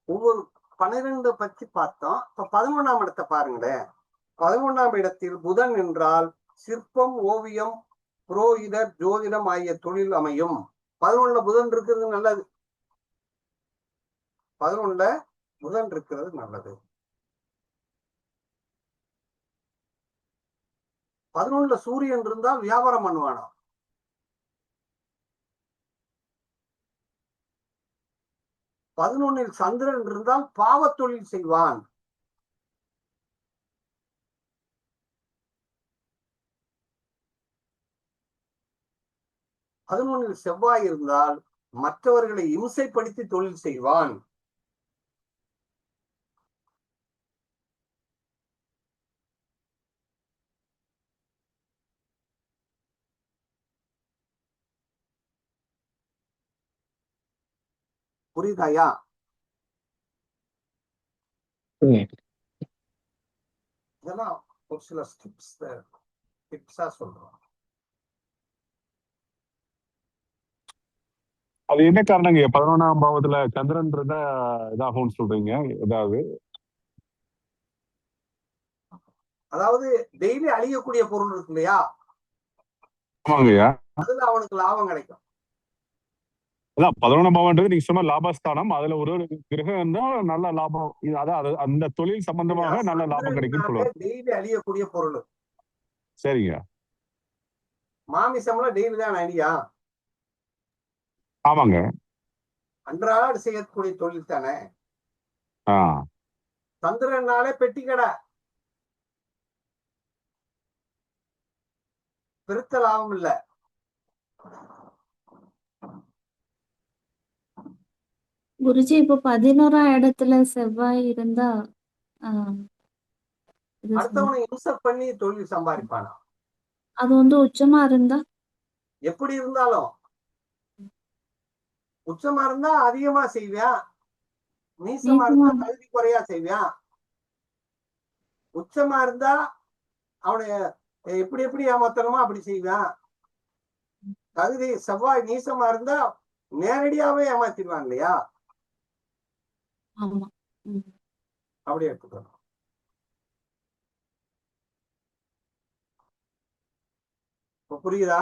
ஒவ்வொரு 12 பத்தி பார்த்தோம். இப்ப 11ஆம் இடத்தை பாருங்களேன். 11ஆம் இடத்தில் புதன் என்றால் சிற்பம், ஓவியம், புரோகிதர், ஜோதிடம் ஆகிய தொழில் அமையும். 11ல புதன் இருக்கிறது நல்லது. 11ல புதன் இருக்கிறது நல்லது. 11ல சூரியன் இருந்தால் வியாபாரம் பண்ணுவானா. 11ல் சந்திரன் இருந்தால் பாவத் தொழில் செய்வான். 11ல் செவ்வாய் இருந்தால் மற்றவர்களை இம்சைப்படுத்தி தொழில் செய்வான். புரியுதாயா? இதெல்லாம் ஒரு சில டிப்ஸா சொல்றோம். அது என்ன காரணங்க? 11ஆம் பாவத்துல சந்திரன் இருந்தா இதாகும்னு சொல்றீங்க ஏதாவது? அதாவது டெய்லி அழியக்கூடிய பொருள் இருக்கு இல்லையா, ஆமாங்கய்யா. அதுல அவனுக்கு லாபம் கிடைக்கும். அதான் 11ஆம் பாவம்ன்றது நீங்க சொன்ன லாபஸ்தானம். அதுல ஒரு கிரகம் தான் நல்ல லாபம். அதான் அந்த தொழில் சம்பந்தமாக நல்ல லாபம் கிடைக்கும் சொல்லுவாங்க. டெய்லி அழியக்கூடிய பொருள். சரிங்க. மாமிசம்லாம் டெய்லி தான் அழியா. ஆமாங்க. அன்றாட செய்யக்கூடிய தொழில் தானே. சந்திரனாலே பெட்டி கடை, பெருத்த லாபம் இல்ல. குருஜி இப்ப 11ஆம் இடத்துல செவ்வாய் இருந்தா அடுத்தவனை இன்சல்ட் பண்ணி தொழில் சம்பாதிப்பானா. அது உச்சமா இருந்தா, எப்படி இருந்தாலும் உச்சமா இருந்தா அதிகமா செய்வான், நீசமா இருந்தா தகுதி குறையா செய்வான். உச்சமா இருந்தா அவனை எப்படி எப்படி ஏமாத்தணுமோ அப்படி செய்வான். தகுதி செவ்வாய் நீசமா இருந்தா நேரடியாவே ஏமாத்திடுவான் இல்லையா. அப்படி எடுத்துக்கணும். புரியுதா?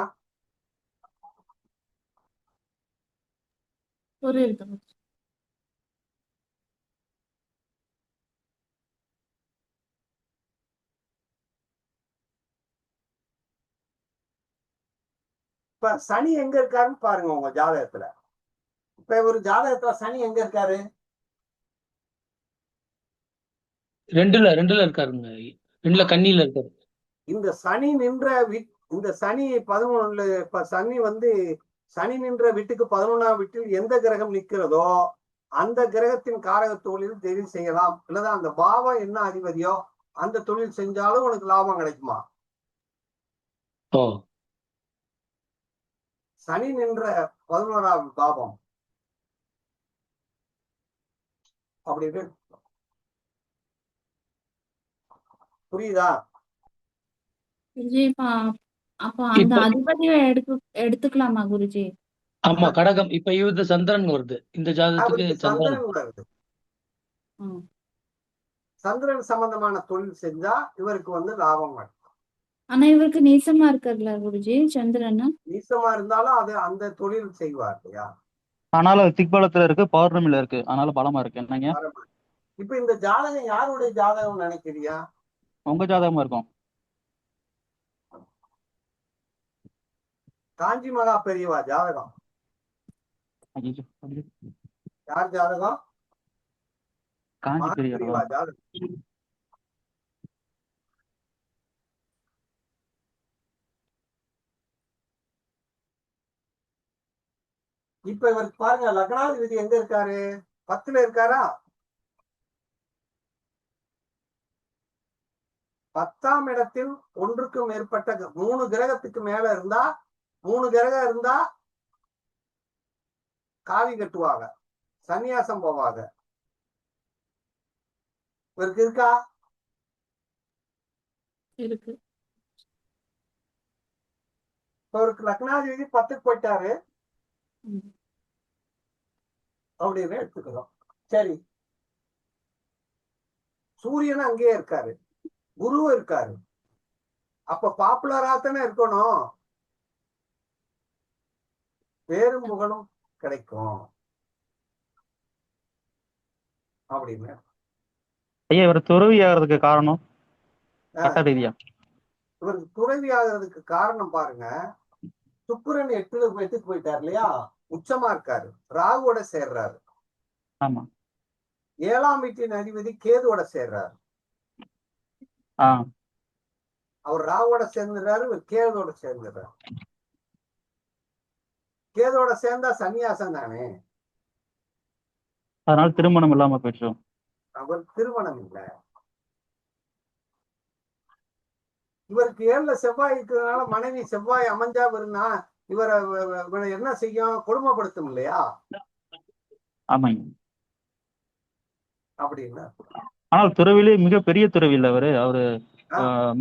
புரியுது. இப்ப சனி எங்க இருக்காருன்னு பாருங்க உங்க ஜாதகத்துல. இப்ப ஒரு ஜாதகத்துல சனி எங்க இருக்காரு? 2ல இருக்காருங்க. 2ல கன்னியில இருக்காரு. இந்த சனி நின்ற இந்த சனி 11ல இப்ப சனி நின்ற வீட்டுக்கு 11ஆம் வீட்டில் எந்த கிரகம் நிற்கிறதோ அந்த கிரகத்தின் காரக தொழில் தெரிவு செய்யலாம். இல்லதான் அந்த பாவம் என்ன அதிபதியோ அந்த தொழில் செஞ்சாலும் உனக்கு லாபம் கிடைக்குமா. சனி நின்ற 11ஆம் பாவம் அப்படின்னு புரியுதா? குருஜி அப்ப அந்த அதிபதியை எடுத்துக்கலாமா குருஜி? ஆமா, கடகம். இப்ப இவருக்கு சந்திரன் வருது. இந்த ஜாதகத்துக்கு சந்திரன் வருது. சந்திரன் சம்பந்தமான தொழில் செஞ்சா இவருக்கு லாபம் வரும். ஆனா இவருக்கு நீசமா இருக்காருல்ல குருஜி சந்திரன். நீசமா இருந்தாலும் அது அந்த தொழில் செய்வார் இல்லையா. ஆனாலும் திக்பலத்துல இருக்கு, பௌர்ணமில இருக்கு, அதனால பலமா இருக்கு. என்னங்க இப்ப இந்த ஜாதகம் யாருடைய ஜாதகம் நினைக்கிறியா? உங்க ஜாதகமா இருக்கும். காஞ்சி மகா பெரியவா ஜாதகம். யார் ஜாதகம்? காஞ்சி பெரியவா ஜாதகம். இப்ப இவருக்கு பாருங்க, லக்னாதிபதி எங்க இருக்காரு? 10ல இருக்காரா? 10ஆம் இடத்தில் ஒன்றுக்கு மேற்பட்ட 3 கிரகத்துக்கு மேல இருந்தா 3 கிரகம் இருந்தா காவி கட்டுவாங்க, சன்னியாசம் போவாங்க. இவருக்கு இருக்கா? இருக்கு. இவருக்கு லக்னாதிபதி 10க்கு போயிட்டாரு அப்படின்னு எடுத்துக்கிறோம். சரி, சூரியன் அங்கேயே இருக்காரு, குருவும் இருக்காரு. அப்ப பாப்புலரா தானே இருக்கணும், பேரும் புகழும் கிடைக்கும் அப்படின்னு. ஐயா இவர் துறவி ஆகிறதுக்கு காரணம் சட்ட ரீதியா? இவருக்கு துறவி ஆகிறதுக்கு காரணம் பாருங்க, சுக்கிரன் 8க்கு போயிட்டார் இல்லையா, உச்சமா இருக்காரு, ராகுவோட சேர்றாரு. ஆமா. 7ஆம் வீட்டின் அதிபதி கேதுவோட சேர்றாரு. அவர் ராகுவோட சேர்ந்துடுறாரு, இவர் கேதுவோட சேர்ந்துடுறாரு. கேதோட சேர்ந்தா சன்னியாசம் தானே, அதனால திருமணம் இல்லாம போயிடுச்சு. அவர் திருமணம் இல்லை. இவருக்கு 7ல செவ்வாய் இருக்கிறதுனால மனைவி செவ்வாய் அமைஞ்சா வருனா இவரை என்ன செய்யும், கொடுமைப்படுத்தும் இல்லையா ஆமாங்க. அப்படின்னா. ஆனால் துறவிலே மிகப்பெரிய துறவி இல்ல அவரு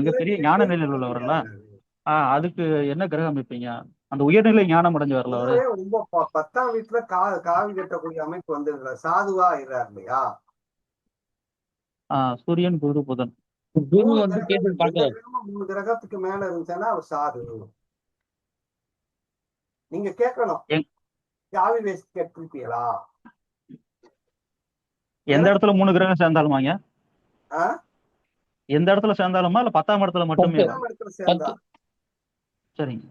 மிகப்பெரிய ஞான நிலையில் உள்ளவர்ல. அதுக்கு என்ன கிரகம் அமைப்பீங்க? அந்த உயர்நிலை ஞானம் அடைஞ்சு வரல அவரு. ரொம்ப 10ஆம் வீட்டுல காவி கட்டக்கூடிய அமைப்பு வந்து சாதுவா ஆயிடுறாரு இல்லையா. சூரியன் குரு புதன் குரு வந்து கேது பார்க்கிறார். 3 கிரகத்துக்கு மேல இருந்துச்சுன்னா அவர் சாது. நீங்க கேட்கணும், காவி வேஸ்ட் கேட்டிருப்பீங்களா? எந்த இடத்துல 3 கிரகம் சேர்ந்தாலுமாங்க? எந்த இடத்துல சேர்ந்தாலுமா இல்ல 10ஆம் இடத்துல மட்டுமே? 10ஆம் இடத்துல சேர்ந்தா. சரிங்க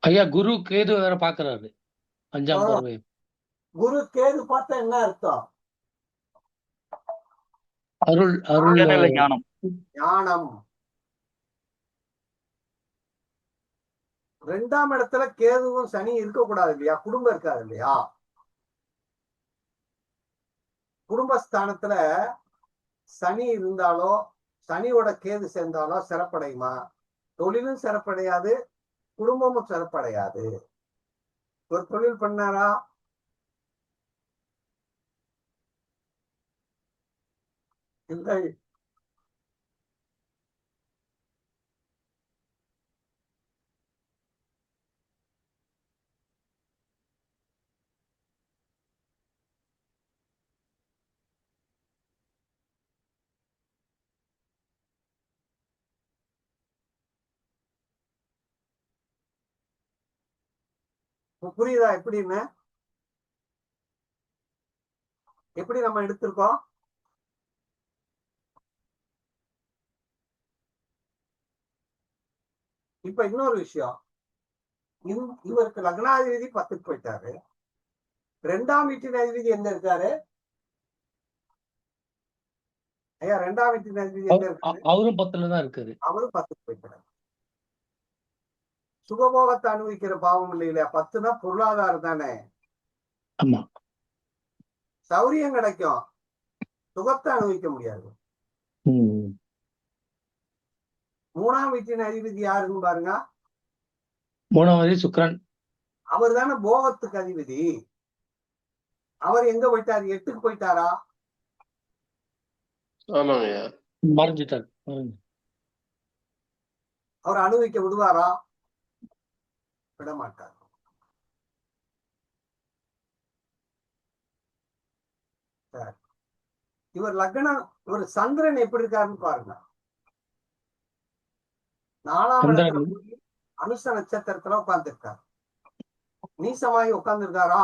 ஐயா, குரு கேது வேற பாக்குறாரு 5ஆம் பார்வை. குரு கேது பார்த்தா என்ன அர்த்தம்? அருள் அருள் ஞானம் ஞானம். 2ஆம் இடத்துல கேதுவும் சனி இருக்கக்கூடாது இல்லையா, குடும்பம் இருக்காது இல்லையா. குடும்பஸ்தானத்துல சனி இருந்தாலோ சனியோட கேது சேர்ந்தாலோ சிறப்படையுமா? தொழிலும் சிறப்படையாது, குடும்பமும் சிறப்படையாது. ஒரு தொழில் பண்ணாரா? இல்லை. புரியுதா எப்படின்னு? எப்படி நம்ம எடுத்திருக்கோம்? இப்ப இன்னொரு விஷயம், இவருக்கு லக்னாதிபதி 10க்கு போயிட்டாரு. 2ஆம் வீட்டின் அதிபதி எங்க இருக்காரு ஐயா? 2ஆம் வீட்டின் அதிபதி எங்க இருக்காரு? அவரும் 10ல தான் இருக்காரு. அவரும் 10க்கு போயிட்டாரு. சுகபோகத்தை அனுபவிக்கிற பாவம் இல்லையா? 10னா பொருளாதாரம் தானே. ஆமா. சௌரியம் கிடைக்கும், சுகத்தை அனுபவிக்க முடியாது. 3ஆம் வீட்டின் அதிபதி யாருன்னு பாருங்க. 3ஆம் அதிபதி சுக்கிரன். அவர் தானே போகத்துக்கு அதிபதி. அவர் எங்க போயிட்டாரு? 8க்கு போயிட்டாரா? மறைஞ்சிட்டார். அவர் அனுபவிக்க விடுவாரா? விட மாட்டார். இவர் லக்னம், இவர் சந்திரன் எப்படி இருக்காருன்னு பாருங்க. 4ஆம் இடத்துல போய் அனுச நட்சத்திரத்துல உட்கார்ந்து இருக்காரு. நீசமாகி உட்கார்ந்து இருக்காரா?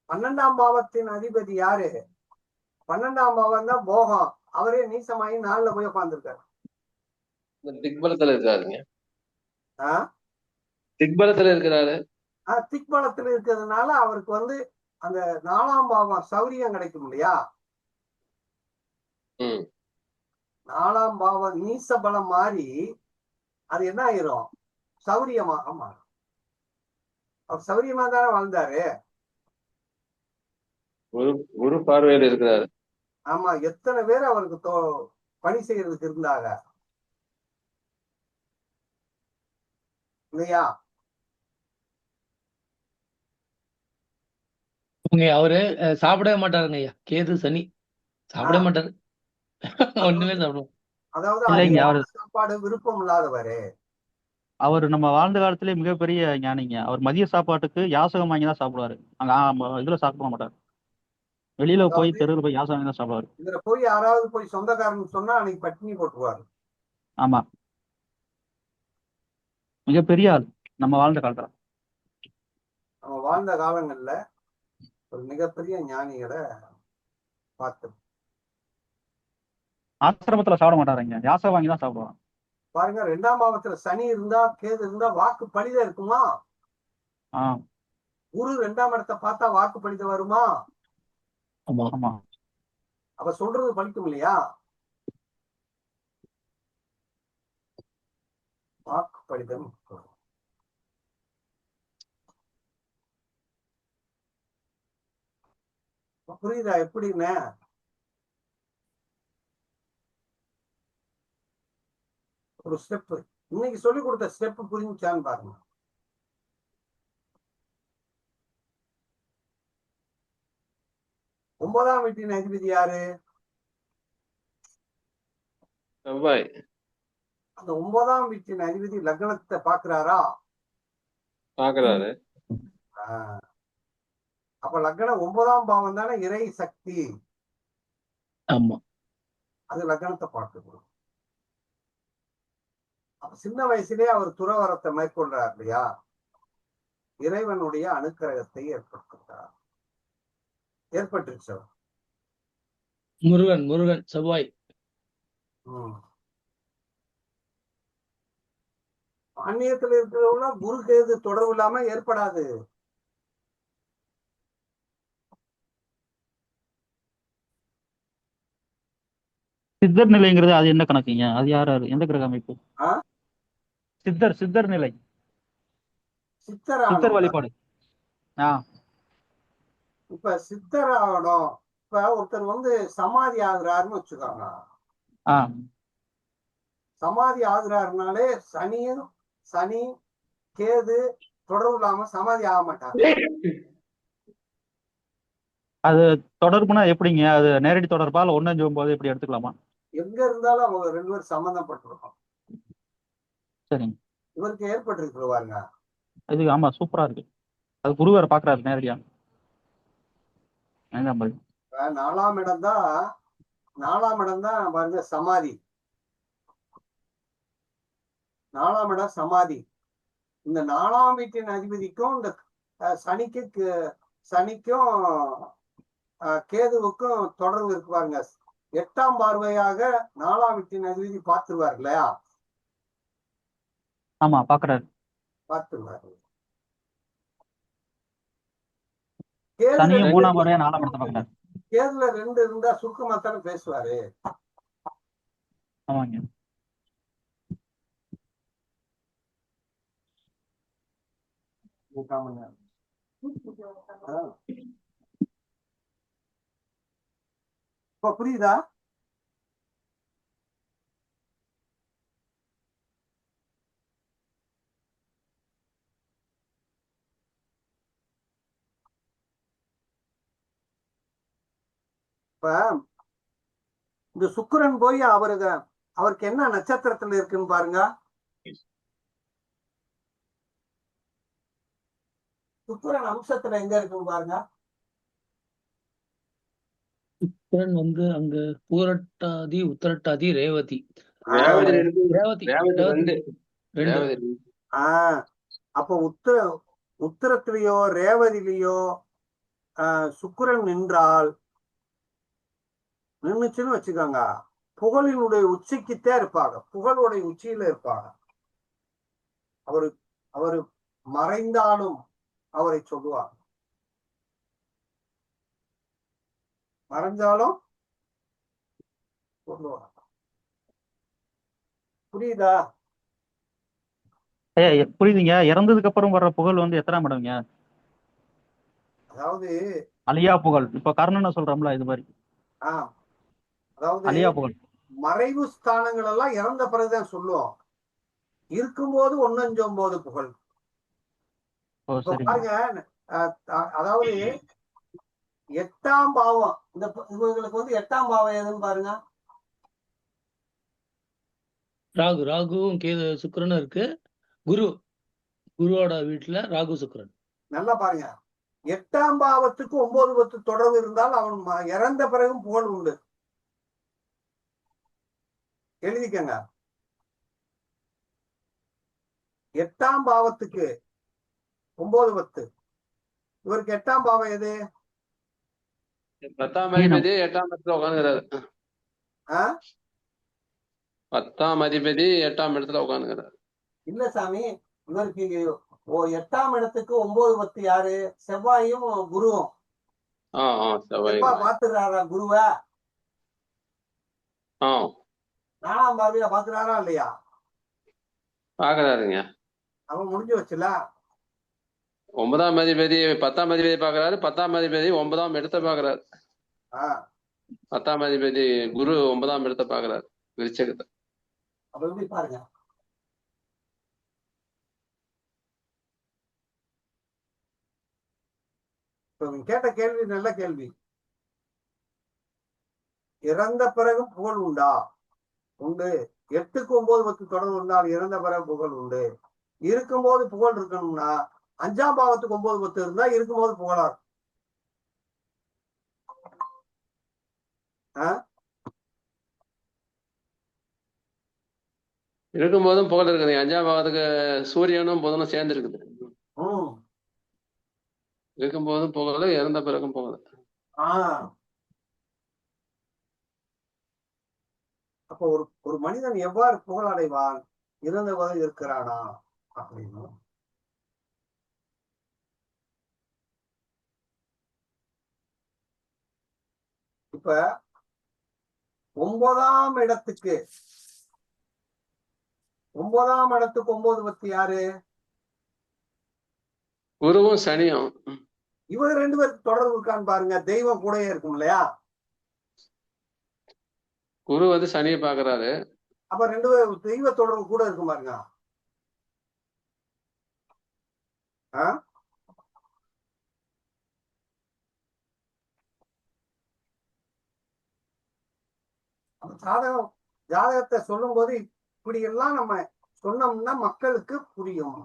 12ஆம் பாவத்தின் அதிபதி யாரு? 12ஆம் பாவம் தான் போகம். அவரே நீசமாகி 4ல போய் உட்கார்ந்து இருக்காரு. திக்பலத்துல இருக்காருங்க. திக்பலத்துல இருக்கிறாரு. திக்பலத்துல இருக்கிறதுனால அவருக்கு வந்து அந்த 4ஆம் பாவம் சௌரியம் கிடைக்கும் இல்லையா. 4ஆம் பாவம் நீச பலம் மாறி அது என்ன ஆயிரும்? சௌரியமாக மாறும். அவர் சௌரியமா தானே வாழ்ந்தாரு. ஒரு பார்வையில் இருக்கிறாரு. ஆமா, எத்தனை பேர் அவருக்கு பணி செய்யறதுக்கு இருந்தாங்க இல்லையா. அவரு சாப்பிடவே மாட்டாருங்க ஐயா. கேது சனி சாப்பிடவே மாட்டாரு. ஒண்ணுமே சாப்பிடுவோம். அதாவது சாப்பாடு விருப்பம் இல்லாதவரு. அவர் நம்ம வாழ்ந்த காலத்திலே மிகப்பெரிய ஞானிங்க. அவர் மதிய சாப்பாட்டுக்கு யாசகம் வாங்கி தான் சாப்பிடுவாரு. அங்க இதுல சாப்பிட மாட்டார். வெளியில போய் அதாவது தெருவில் போய் யாசகம் வாங்கி தான் சாப்பிடுவாரு. இதுல போய் யாராவது போய் சொந்தக்காரன் சொன்னா அன்னைக்கு பட்டினி போட்டுருவாரு. ஆமா, மிகப்பெரிய ஆள் நம்ம வாழ்ந்த காலத்துல. நம்ம வாழ்ந்த காலங்கள்ல ஒரு மிகப்பெரிய ஞானிகளை பார்த்து ஆசிரமத்துல சாப்பிட மாட்டாருங்க, யாசகம் வாங்கி தான் சாப்பிடுவாங்க. பாருங்க, 2ஆம் பாவத்துல சனி இருந்தா கேது இருந்தா வாக்கு பலித இருக்குமா? ஆஹ் குரு 2ஆம் இடத்தை பார்த்தா வாக்கு பலித வருமா? ஆமா. ஆமா, அப்ப சொல்றது பலிக்கும் இல்லையா? வாக்கு பலிதம் புரியுதா எப்படின்னு? ஒரு ஸ்டெப் இன்னைக்கு சொல்லி கொடுத்த ஸ்டெப் புரிஞ்சுச்சான்னு பாருங்க. ஒன்பதாம் வீட்டின் அதிபதி யாரு? செவ்வாய். அந்த 9ஆம் வீட்டின் அதிபதி லக்னத்தை பாக்குறாரா? பாக்குறாரு. அப்ப லக்னம் 9ஆம் பாவம் தானே இறை சக்தி. ஆமா. அது லக்னத்தை பார்க்கணும். அப்ப சின்ன வயசுலயே அவர் துறவரத்தை மேற்கொள்றார் இல்லையா? இறைவனுடைய அனுக்கிரகத்தை ஏற்படுத்துகிறார். ஏற்பட்டுருச்சு. முருகன் செவ்வாய். ஆன்மீகத்துல இருக்கிறவங்க குரு கேது தொடர்பு இல்லாம ஏற்படாது. சித்தர் நிலைங்கிறது அது என்ன கணக்குங்க? அது யாரு, எந்த கிரக அமைப்பு? சித்தர் நிலை, சித்தர் வழிபாடு. இப்ப சித்தர் ஆகணும். இப்ப ஒருத்தர் சமாதி ஆகுறாருன்னு வச்சுக்கோங்க. சமாதி ஆகுறாருனாலே சனி கேது தொடர்பு இல்லாம சமாதி ஆக மாட்டாங்க. அது தொடர்புனா எப்படிங்க? அது நேரடி தொடர்பா இல்ல ஒன்னஞ்சு போது எப்படி எடுத்துக்கலாமா? எங்க இருந்தாலும் அவங்க 2 பேரும் சம்பந்தப்பட்டிருக்கோம். சரிங்க. இவருக்கு ஏற்பட்டு பாருங்க. இது ஆமா, சூப்பரா இருக்கு. அது குரு வேற பாக்குறாரு நேரடியா. 4ஆம் இடம் தான் பாருங்க சமாதி. 4ஆம் இடம் சமாதி. இந்த 4ஆம் வீட்டின் அதிபதிக்கும் இந்த சனிக்கும் கேதுவுக்கும் தொடர்பு இருக்கு பாருங்க. 8ஆம் பார்வையாக 4ஆம் வீட்டின் அதிபதி பார்த்துருவார் இல்லையா? ஆமா, பாக்குறாரு. பார்த்துருவாரு. சனியும் 3ஆம் பார்வையா 4ஆம் இடத்தை பாக்குறாரு. கேதுல 2 இருந்தா சுருக்கமா தானே பேசுவாரு. ஆமாங்க. இப்ப புரியுதா? இப்ப இந்த சுக்கிரன் போய் அவருக்கு என்ன நட்சத்திரத்துல இருக்குன்னு பாருங்க. சுக்கிரன் அம்சத்துல எங்க இருக்குன்னு பாருங்க. சுக்கிரன் அங்க பூரட்டாதி உத்திரட்டாதி ரேவதி. அப்ப உத்திரத்திலேயோ ரேவதிலேயோ சுக்கிரன் நின்னுச்சுன்னு வச்சுக்கோங்க, புகழினுடைய உச்சிக்குத்தே இருப்பாங்க. புகழுடைய உச்சியில இருப்பாங்க. அவரு மறைந்தாலும் அவரை சொல்லுவாங்க. மறைஞ்சாலும் சொல்லுவாங்க. புரியுதா? புரியுதுங்க. இறந்ததுக்கு அப்புறம் வர்ற புகழ் எத்தனாம் இடம்ங்க? அதாவது அழியா புகழ். இப்ப கர்ணனை சொல்றோம்ல, இது மாதிரி. அதாவது அழியா புகழ். மறைவு ஸ்தானங்கள் எல்லாம் இறந்த பிறகுதான் சொல்லுவோம். இருக்கும்போது 1-9 புகழ். பாருங்க, அதாவது 8ஆம் பாவம். இவங்களுக்கு 8ஆம் பாவம் எதுன்னு பாருங்க. ராகுவும் கேது சுக்கிரனும் இருக்கு. குருவோட வீட்டுல ராகு சுக்கிரன். நல்லா பாருங்க, 8ஆம் பாவத்துக்கு 9 10 தொடர்பு இருந்தால் அவன் இறந்த பிறகும் புகழ் உண்டு. எழுதிக்கங்க. 8ஆம் பாவத்துக்கு 9 10. இவருக்கு 8ஆம் பாவம் எது? 10ஆம் அதிபதி 8ஆம் இடத்துல உட்காந்துக்கிறாரு. 10ஆம் அதிபதி 8ஆம் இடத்துல உட்காந்துக்கிறாரு. இல்ல சாமி, இவருக்கு 8ஆம் இடத்துக்கு 9 10 யாரு? செவ்வாயும் குருவும். செவ்வாய். செவ்வாய் பாத்துறாரா குருவ? 4ஆம் பாவியில பாத்துறாரா இல்லையா? பாக்குறாருங்க. அவன் முடிஞ்சு வச்சுல. 9ஆம் அதிபதி 10ஆம் அதிபதி பாக்குறாரு. 10ஆம் அதிபதி 9ஆம் இடத்தை பாக்குறாரு. 10ஆம் அதிபதி குரு 9ஆம் இடத்தை பாக்குறாரு, விருச்சகத்தை. அப்ப எப்படி பாருங்க. கேட்ட கேள்வி நல்ல கேள்வி. இறந்த பிறகு புகழ் உண்டா? உண்டு. 8க்கு 9 10 தொடர்பு இருந்தால் இறந்த பிறகு புகழ் உண்டு. இருக்கும்போது புகழ் இருக்கணும்னா 5ஆம் பாவத்துக்கு 9 10 இருந்தா இருக்கும்போது புகழா இருக்கும். இருக்கும்போதும் புகழ் இருக்குது. 5ஆம் பாவத்துக்கு சூரியனும் புதனும் சேர்ந்து இருக்குது. இருக்கும்போதும் புகழ், இறந்த பிறகும் புகழ். அப்போ ஒரு மனிதன் எவ்வாறு புகழ் அடைவான்? இறந்தவரை இருக்கிறானா அப்படின்னு. இப்ப 9ஆம் இடத்துக்கு 9 10 யாரு? குருவும் சனியும். இவங்க 2 பேருக்கு தொடர்பு இருக்கான்னு பாருங்க. தெய்வம் கூடயே இருக்கும் இல்லையா? குரு வந்து சனியை பாக்குறாரு. அப்ப 2 பேர் தெய்வ தொடர்பு கூட இருக்கும் பாருங்க. ஜாதகத்தை சொல்லும் போது இப்படி எல்லாம் நம்ம சொன்னோம்னா மக்களுக்கு புரியும்.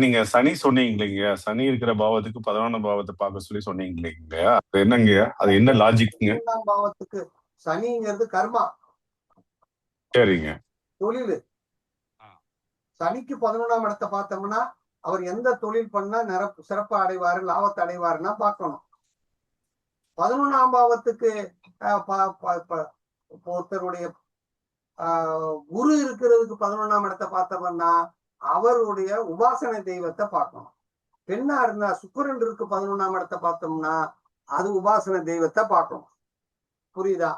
நீங்க சனி சொன்னீங்க இல்லைங்க, சனி இருக்கிற பாவத்துக்கு 11ஆம் பாவத்தை பார்க்க சொல்லி சொன்னீங்க இல்லைங்க, அது என்னங்க, அது என்ன லாஜிக்ங்க? 11ஆம் பாவத்துக்கு சனிங்கிறது கர்மா. சரிங்க. தொழில். சனிக்கு 11ஆம் இடத்தை பார்த்தோம்னா அவர் எந்த தொழில் பண்ணா சிறப்பு அடைவாரு, லாபத்தை அடைவாருன்னா பார்க்கணும். 11ஆம் பாவத்துக்கு ஒருத்தருடைய குரு இருக்கிறதுக்கு 11ஆம் இடத்தை பார்த்தோம்னா அவருடைய உபாசனை தெய்வத்தை பார்க்கணும். பெண்ணா இருந்தா சுக்கிரன் இருக்கு 11ஆம் இடத்தை பார்த்தோம்னா அது உபாசனை தெய்வத்தை பார்க்கணும். புரியுதா?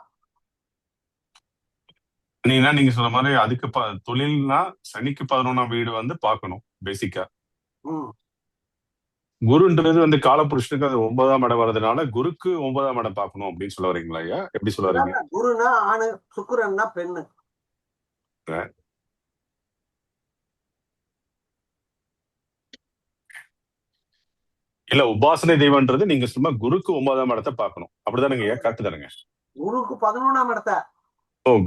நீங்க சொன்ன மாதிரி அதுக்கு தொழில்னா சனிக்கு 11ஆம் வீடு வந்து பார்க்கணும் பேசிக்கா. குருன்றது வந்து காலபுருஷனுக்கு அது 9ஆம் இடம் வர்றதுனால குருக்கு 9ஆம் இடம் பார்க்கணும் அப்படின்னு சொல்ல வரீங்களா ஐயா? எப்படி சொல்ல வரீங்க? குருனா ஆணு, சுக்கிரன்னா பெண்ணு. இல்ல, உபாசனை தெய்வம்ன்றது நீங்க சும்மா குருக்கு 9ஆம் இடத்தை பார்க்கணும் அப்படிதானுங்க ஐயா? கரெக்ட் தானுங்க? குருக்கு 11ஆம் இடத்தை.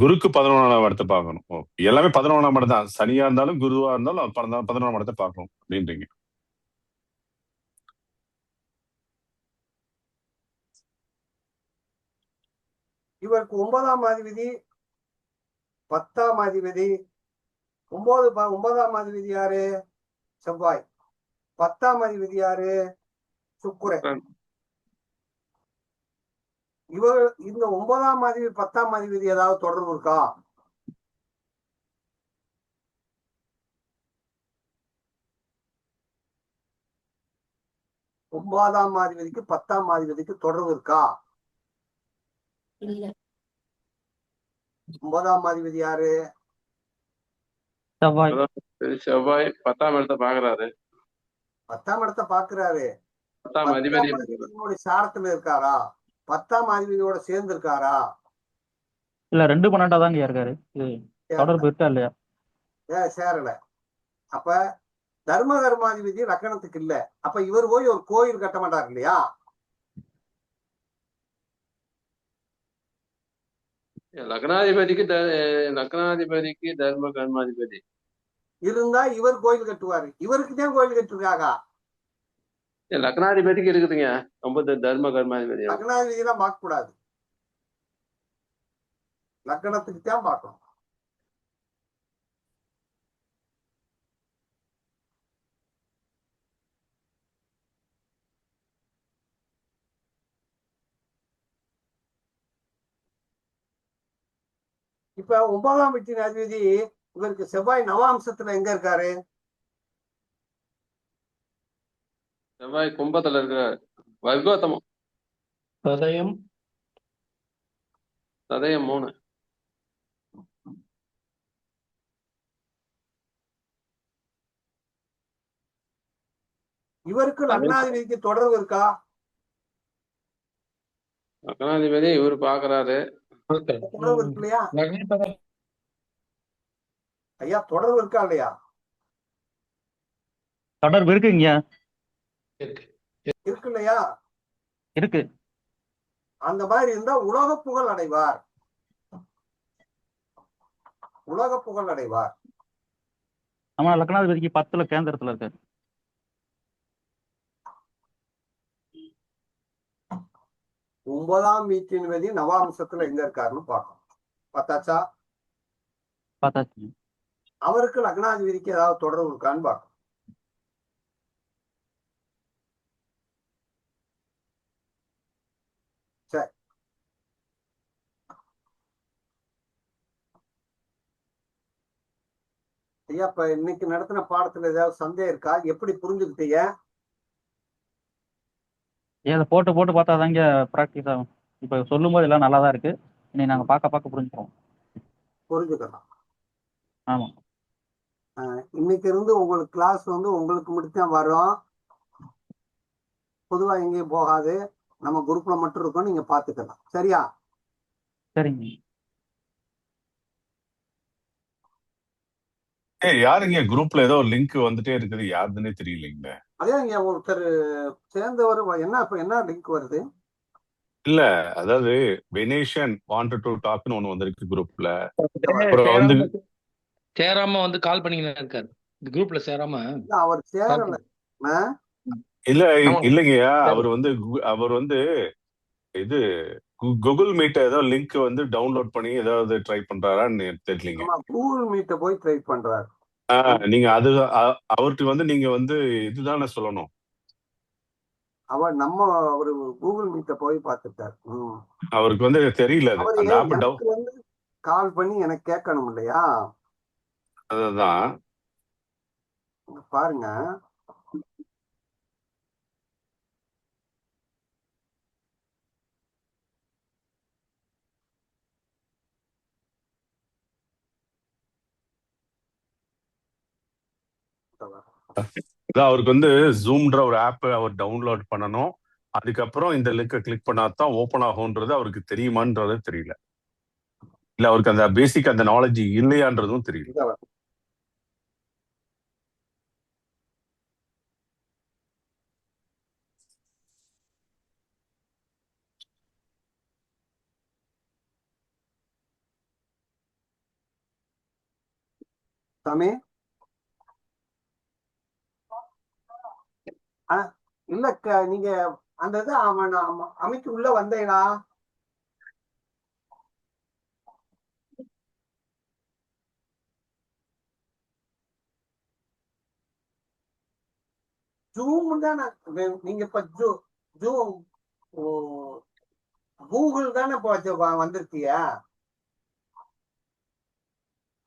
குருக்கு 11ஆம் இடத்தை பார்க்கணும். எல்லாமே 11ஆம் இடம் தான். சனியா இருந்தாலும் குருவா இருந்தாலும் 11ஆம் இடத்தை பார்க்கணும் அப்படின்றீங்க. இவருக்கு 9ஆம் அதிபதி 10ஆம் அதிபதி. 9ஆம் அதிபதி யாரு? செவ்வாய். 10ஆம் அதிபதி யாரு? சுக்கிரன். இவர் இந்த 9ஆம் அதிபதி 10ஆம் அதிபதி ஏதாவது தொடர்பு இருக்கா? ஒன்பதாம் அதிபதிக்கு 10ஆம் அதிபதிக்கு தொடர்பு இருக்கா? 9ஆம் அதிபதி யாரு? செவ்வாய் 10ஆம் இடத்தை பாக்குறாரு. 10ஆம் இடத்தை பாக்குறாரு. 10ஆம் அதிபதி சாரத்துல இருக்காரா? 10ஆம் அதிபதியோட சேர்ந்து இருக்காரா? இல்ல 2 12 தாங்க இருக்காரு. தொடர்பு இருக்கா இல்லையா? சேரல. அப்ப தர்ம கர்மாதிபதி லக்கணத்துக்கு இல்ல. அப்ப இவர் போய் ஒரு கோயில் கட்ட மாட்டார் இல்லையா? லக்னாதிபதிக்கு தர்ம கர்மாதிபதி இருந்தா இவர் கோயில் கட்டுவாரு. இவருக்கு தான் கோயில் கட்டுருக்காங்க. லக்னாதிபதிக்கு இருக்குதுங்க 9 தர்ம கர்மாதிபதி. லக்னாதிபதி எல்லாம் பார்க்க கூடாது, லக்னத்துக்கு தான் பார்க்கணும். இப்ப 9ஆம் வீட்டின் அதிபதி இவருக்கு செவ்வாய் நவாம்சத்துல எங்க இருக்காரு? செவ்வாய் கும்பத்துல இருக்கிறார். வர்க்கோத்தமம் சதயம் சதயம் 3. இவருக்கு லக்னாதிபதிக்கு தொடர்பு இருக்கா? லக்னாதிபதி இவர் பாக்குறாரு. தொடர்பு இருக்கு இல்லையா ஐயா? தொடர்பு இருக்கா இல்லையா? தொடர்பு இருக்குங்க. இருக்கு இல்லையா? இருக்கு. அந்த மாதிரி இருந்தா உலக புகழ் அடைவார், உலக புகழ் அடைவார். ஆமா, லக்னாதிபதிக்கு 10ல கேந்திரத்துல இருக்காரு. ஒன்பதாம் வீட்டின் விதி நவாம்சத்துல எங்க இருக்காருன்னு பார்க்கணும். பார்த்தாச்சா? பார்த்தாச்சு. அவருக்கு லக்னாதிபதிக்கு ஏதாவது தொடர்பு இருக்கான்னு பார்க்கணும். சரி, ஐயா இப்ப இன்னைக்கு நடத்தின பாடத்துல ஏதாவது சந்தேகம் இருக்கா? எப்படி புரிஞ்சுக்கிட்டீங்க? ஏன் அதை போட்டு போட்டு பார்த்தா தாங்க ப்ராக்டிஸ் ஆகும். இப்போ சொல்லும் போது எல்லாம் நல்லா தான் இருக்கு. இனி நாங்க பார்க்க பார்க்க புரிஞ்சுக்கிறோம். புரிஞ்சுக்கலாம். ஆமா. இன்னைக்கு இருந்து உங்களுக்கு கிளாஸ் வந்து உங்களுக்கு மட்டும்தான் வரும், பொதுவா எங்கேயும் போகாது. நம்ம குரூப்ல மட்டும் இருக்கோம், நீங்க பாத்துக்கலாம். சரியா? சரிங்க. யாருங்க குரூப்ல ஏதோ லிங்க் வந்துட்டே இருக்குது, யாருதுன்னே தெரியலீங்க. அதே இங்க ஒருத்தர் சேர்ந்தவர் என்ன இப்ப என்ன லிங்க் வருது? இல்ல, அதாவது வெனேஷன் வாண்டட் டு டாக்னு ஒண்ணு வந்திருக்கு குரூப்ல. அப்புறம் வந்து சேராம வந்து கால் பண்ணிக்கிட்டு இருக்காரு. இந்த குரூப்ல சேராம அவர் சேரல. இல்ல இல்லைங்கய்யா, அவர் வந்து இது கூகுள் மீட் ஏதோ லிங்க் வந்து டவுன்லோட் பண்ணி ஏதாவது ட்ரை பண்றாரான்னு தெரியலீங்க. கூகுள் மீட்ட போய் ட்ரை பண்றாரு. நீங்க அது அவர்கிட்ட வந்து நீங்க வந்து இதுதானே சொல்லணும். அவர் அவரு கூகுள் மீட்ட போய் பார்த்துட்டாரு. அவருக்கு வந்து தெரியல அந்த ஆப் வந்து கால் பண்ணி எனக்கு கேட்கணும் இல்லையா? அதுதான் பாருங்க. அவருக்கு வந்து ஜூம்ன்ற ஒரு ஆப் அவர் டவுன்லோட் பண்ணணும். அதுக்கப்புறம் இந்த லிங்கை கிளிக் பண்ணாதான் ஓபன் ஆகும்ன்றது அவருக்கு தெரியுமான்றது தெரியல. இல்ல அவருக்கு அந்த பேசிக் அந்த நாலேஜ் இல்லையான்றதும் தெரியல. சாமி இல்ல, நீங்க அந்த இது அமைக்கு உள்ள வந்தீங்களா? ஜூம் தானே நீங்க இப்ப ஜூம் கூகுள் தானே வந்திருக்கிய?